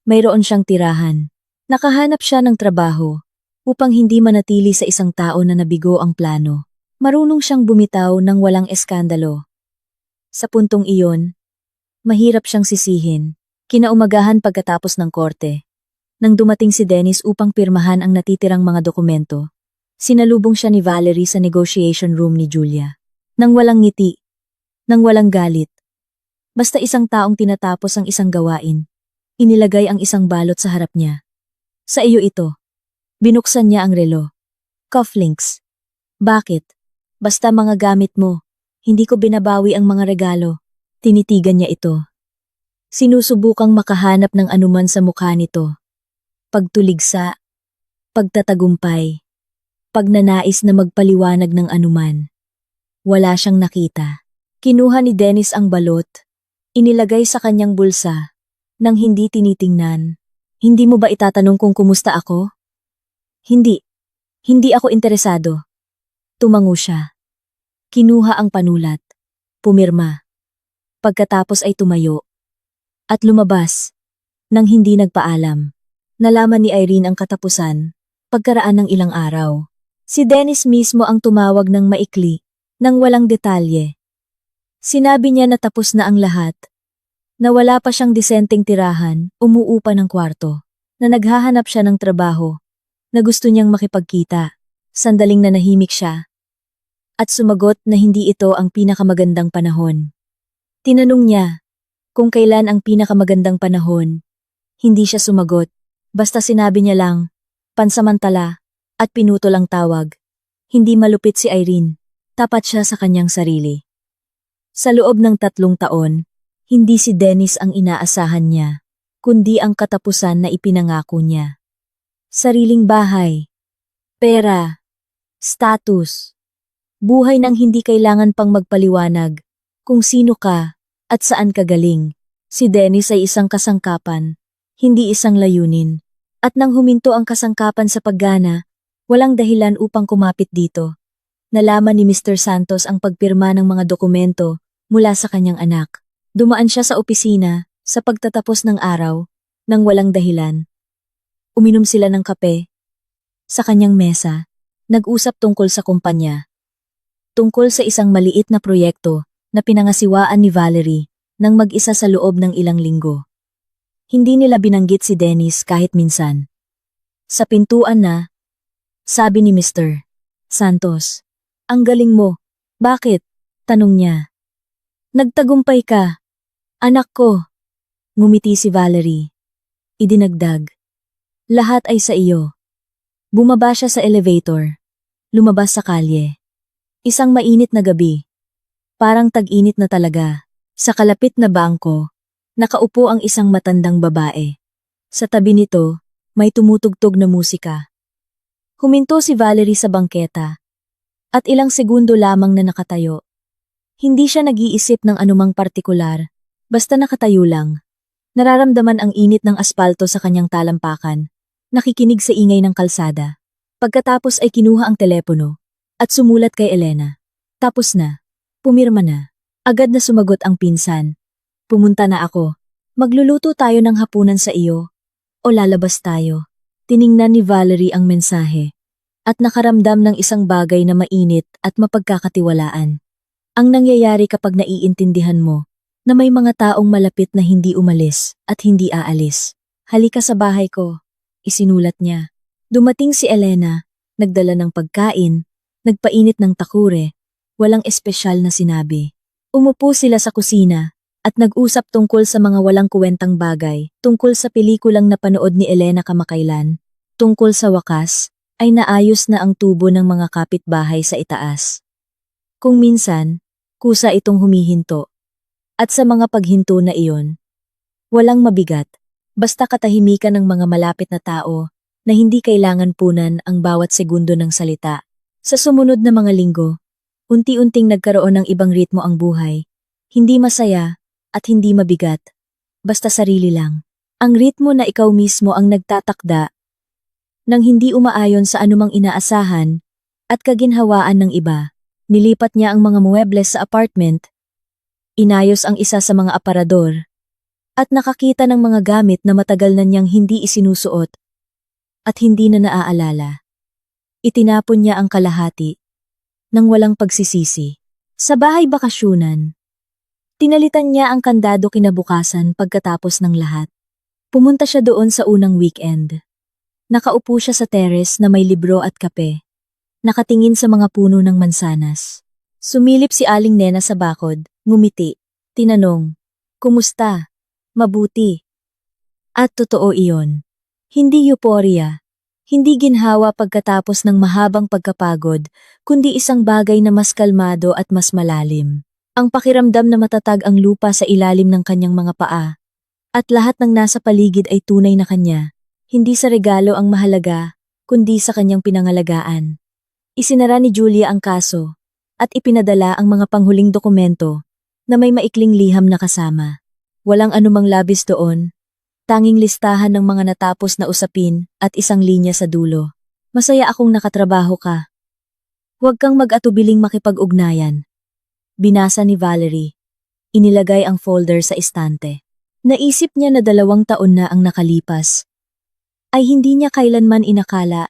Mayroon siyang tirahan. Nakahanap siya ng trabaho upang hindi manatili sa isang tao na nabigo ang plano. Marunong siyang bumitaw ng walang eskandalo. Sa puntong iyon, mahirap siyang sisihin. Kinaumagahan pagkatapos ng korte. Nang dumating si Dennis upang pirmahan ang natitirang mga dokumento, sinalubong siya ni Valerie sa negotiation room ni Julia. Nang walang ngiti, nang walang galit. Basta isang taong tinatapos ang isang gawain. Inilagay ang isang balot sa harap niya. Sa iyo ito. Binuksan niya ang relo. Cufflinks. Bakit? Basta mga gamit mo. Hindi ko binabawi ang mga regalo. Tinitigan niya ito. Sinusubukang makahanap ng anuman sa mukha nito. Pagtuligsa, pagtatagumpay, pagnanais na magpaliwanag ng anuman. Wala siyang nakita. Kinuha ni Dennis ang balot, inilagay sa kanyang bulsa, nang hindi tinitingnan. Hindi mo ba itatanong kung kumusta ako? Hindi. Hindi ako interesado. Tumango siya. Kinuha ang panulat. Pumirma. Pagkatapos ay tumayo. At lumabas. Nang hindi nagpaalam. Nalaman ni Irene ang katapusan, pagkaraan ng ilang araw. Si Dennis mismo ang tumawag ng maikli, nang walang detalye. Sinabi niya na tapos na ang lahat. Na wala pa siyang disenteng tirahan, umuupa ng kwarto. Na naghahanap siya ng trabaho. Na gusto niyang makipagkita. Sandaling nanahimik siya. At sumagot na hindi ito ang pinakamagandang panahon. Tinanong niya kung kailan ang pinakamagandang panahon. Hindi siya sumagot. Basta sinabi niya lang, pansamantala, at pinutol ang tawag. Hindi malupit si Irene. Tapat siya sa kanyang sarili. Sa loob ng 3 taon, hindi si Dennis ang inaasahan niya, kundi ang katapusan na ipinangako niya. Sariling bahay, pera, status, buhay nang hindi kailangan pang magpaliwanag kung sino ka at saan ka galing. Si Dennis ay isang kasangkapan, hindi isang layunin. At nang huminto ang kasangkapan sa paggana, walang dahilan upang kumapit dito. Nalaman ni Mr. Santos ang pagpirma ng mga dokumento mula sa kanyang anak. Dumaan siya sa opisina sa pagtatapos ng araw nang walang dahilan. Uminom sila ng kape. Sa kanyang mesa, nag-usap tungkol sa kumpanya. Tungkol sa isang maliit na proyekto na pinangasiwaan ni Valerie nang mag-isa sa loob ng ilang linggo. Hindi nila binanggit si Dennis kahit minsan. Sa pintuan na, sabi ni Mr. Santos, "Ang galing mo." "Bakit?" tanong niya. "Nagtagumpay ka." "Anak ko." Ngumiti si Valerie. Idinagdag, "Lahat ay sa iyo." Bumaba siya sa elevator. Lumabas sa kalye. Isang mainit na gabi. Parang tag-init na talaga. Sa kalapit na bangko, nakaupo ang isang matandang babae. Sa tabi nito, may tumutugtog na musika. Huminto si Valerie sa bangketa. At ilang segundo lamang na nakatayo. Hindi siya nag-iisip ng anumang partikular. Basta nakatayo lang. Nararamdaman ang init ng aspalto sa kanyang talampakan. Nakikinig sa ingay ng kalsada. Pagkatapos ay kinuha ang telepono at sumulat kay Elena. Tapos na. Pumirma na. Agad na sumagot ang pinsan. "Pumunta na ako. Magluluto tayo ng hapunan sa iyo. O lalabas tayo." Tiningnan ni Valerie ang mensahe. At nakaramdam ng isang bagay na mainit at mapagkakatiwalaan. Ang nangyayari kapag naiintindihan mo na may mga taong malapit na hindi umalis at hindi aalis. "Halika sa bahay ko," isinulat niya. Dumating si Elena, nagdala ng pagkain, nagpainit ng takure, walang espesyal na sinabi. Umupo sila sa kusina at nag-usap tungkol sa mga walang kuwentang bagay, tungkol sa pelikulang napanood ni Elena kamakailan, tungkol sa wakas ay naayos na ang tubo ng mga kapitbahay sa itaas. Kung minsan, kusa itong humihinto. At sa mga paghinto na iyon, walang mabigat, basta katahimikan ng mga malapit na tao na hindi kailangan punan ang bawat segundo ng salita. Sa sumunod na mga linggo, unti-unting nagkaroon ng ibang ritmo ang buhay. Hindi masaya at hindi mabigat, basta sarili lang. Ang ritmo na ikaw mismo ang nagtatakda nang hindi umaayon sa anumang inaasahan at kaginhawaan ng iba. Nilipat niya ang mga muebles sa apartment, inayos ang isa sa mga aparador, at nakakita ng mga gamit na matagal na niyang hindi isinusuot at hindi na naaalala. Itinapon niya ang kalahati nang walang pagsisisi. Sa bahay bakasyunan, tinalitan niya ang kandado kinabukasan pagkatapos ng lahat. Pumunta siya doon sa unang weekend. Nakaupo siya sa terrace na may libro at kape. Nakatingin sa mga puno ng mansanas. Sumilip si Aling Nena sa bakod, ngumiti. Tinanong, "Kumusta?" "Mabuti." At totoo iyon. Hindi euphoria. Hindi ginhawa pagkatapos ng mahabang pagkapagod, kundi isang bagay na mas kalmado at mas malalim. Ang pakiramdam na matatag ang lupa sa ilalim ng kanyang mga paa, at lahat ng nasa paligid ay tunay na kanya. Hindi sa regalo ang mahalaga, kundi sa kanyang pinangalagaan. Isinara ni Julia ang kaso, at ipinadala ang mga panghuling dokumento na may maikling liham na kasama. Walang anumang labis doon, tanging listahan ng mga natapos na usapin at isang linya sa dulo. Masaya akong nakatrabaho ka. Huwag kang mag-atubiling makipag-ugnayan. Binasa ni Valerie. Inilagay ang folder sa istante. Naisip niya na 2 taon na ang nakalipas. Ay hindi niya kailanman inakala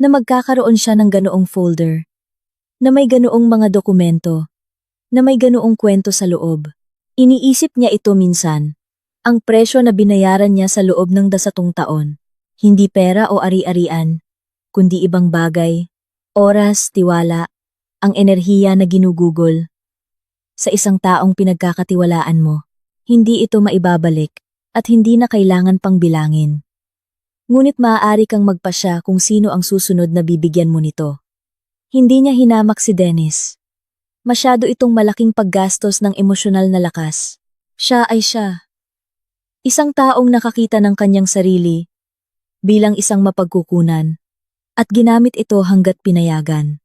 na magkakaroon siya ng ganoong folder, na may ganoong mga dokumento, na may ganoong kwento sa loob. Iniisip niya ito minsan, ang presyo na binayaran niya sa loob ng 10 taon. Hindi pera o ari-arian, kundi ibang bagay, oras, tiwala, ang enerhiya na ginugugol. Sa isang taong pinagkakatiwalaan mo, hindi ito maibabalik at hindi na kailangan pang bilangin. Ngunit maaari kang magpasya kung sino ang susunod na bibigyan mo nito. Hindi niya hinamak si Dennis. Masyado itong malaking paggastos ng emosyonal na lakas. Siya ay siya. Isang taong nakakita ng kanyang sarili bilang isang mapagkukunan at ginamit ito hanggat pinayagan.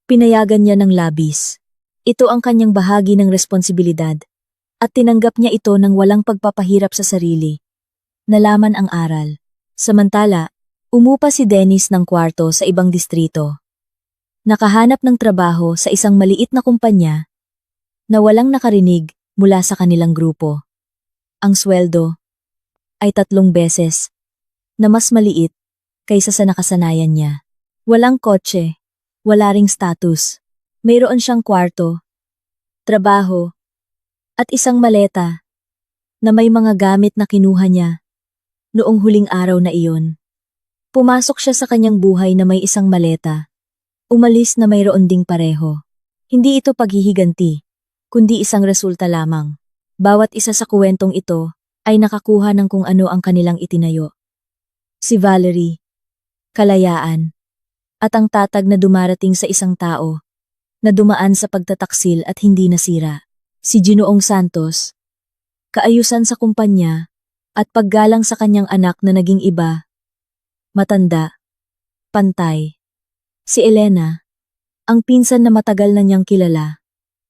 Pinayagan niya ng labis. Ito ang kanyang bahagi ng responsibilidad at tinanggap niya ito ng walang pagpapahirap sa sarili. Nalaman ang aral. Samantala, umupa si Dennis ng kwarto sa ibang distrito. Nakahanap ng trabaho sa isang maliit na kumpanya na walang nakarinig mula sa kanilang grupo. Ang sweldo ay 3 beses na mas maliit kaysa sa nakasanayan niya. Walang kotse, wala ring status. Mayroon siyang kwarto, trabaho, at isang maleta na may mga gamit na kinuha niya noong huling araw na iyon. Pumasok siya sa kanyang buhay na may isang maleta. Umalis na mayroon ding pareho. Hindi ito paghihiganti, kundi isang resulta lamang. Bawat isa sa kuwentong ito ay nakakuha ng kung ano ang kanilang itinayo. Si Valerie, kalayaan, at ang tatag na dumarating sa isang tao na dumaan sa pagtataksil at hindi nasira. Si Ginoong Santos, kaayusan sa kumpanya at paggalang sa kanyang anak na naging iba, matanda, pantay. Si Elena, ang pinsan na matagal na niyang kilala,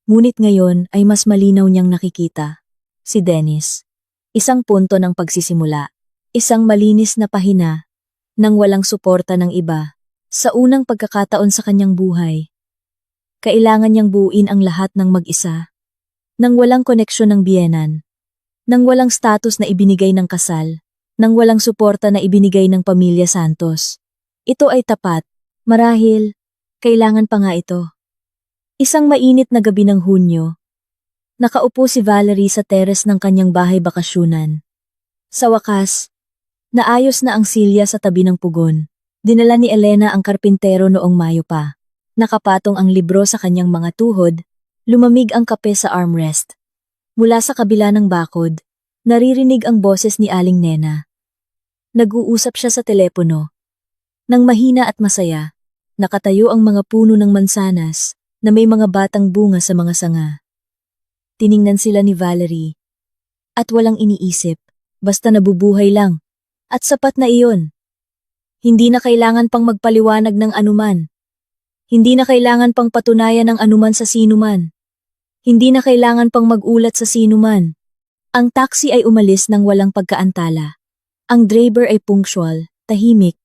ngunit ngayon ay mas malinaw niyang nakikita. Si Dennis, isang punto ng pagsisimula, isang malinis na pahina, nang walang suporta ng iba. Sa unang pagkakataon sa kanyang buhay, kailangan niyang buuin ang lahat ng mag-isa. Nang walang koneksyon ng biyenan, nang walang status na ibinigay ng kasal, nang walang suporta na ibinigay ng pamilya Santos. Ito ay tapat, marahil, kailangan pa nga ito. Isang mainit na gabi ng Hunyo, nakaupo si Valerie sa teres ng kanyang bahay bakasyunan. Sa wakas, naayos na ang silya sa tabi ng pugon. Dinala ni Elena ang karpintero noong Mayo pa. Nakapatong ang libro sa kanyang mga tuhod, lumamig ang kape sa armrest. Mula sa kabila ng bakod, naririnig ang boses ni Aling Nena. Nag-uusap siya sa telepono. Nang mahina at masaya, nakatayo ang mga puno ng mansanas na may mga batang bunga sa mga sanga. Tiningnan sila ni Valerie. At walang iniisip, basta nabubuhay lang. At sapat na iyon. Hindi na kailangan pang magpaliwanag ng anuman. Hindi na kailangan pang patunayan ng anuman sa sinuman. Hindi na kailangan pang magulat sa sinuman. Ang taxi ay umalis ng walang pagkaantala. Ang driver ay punctual, tahimik,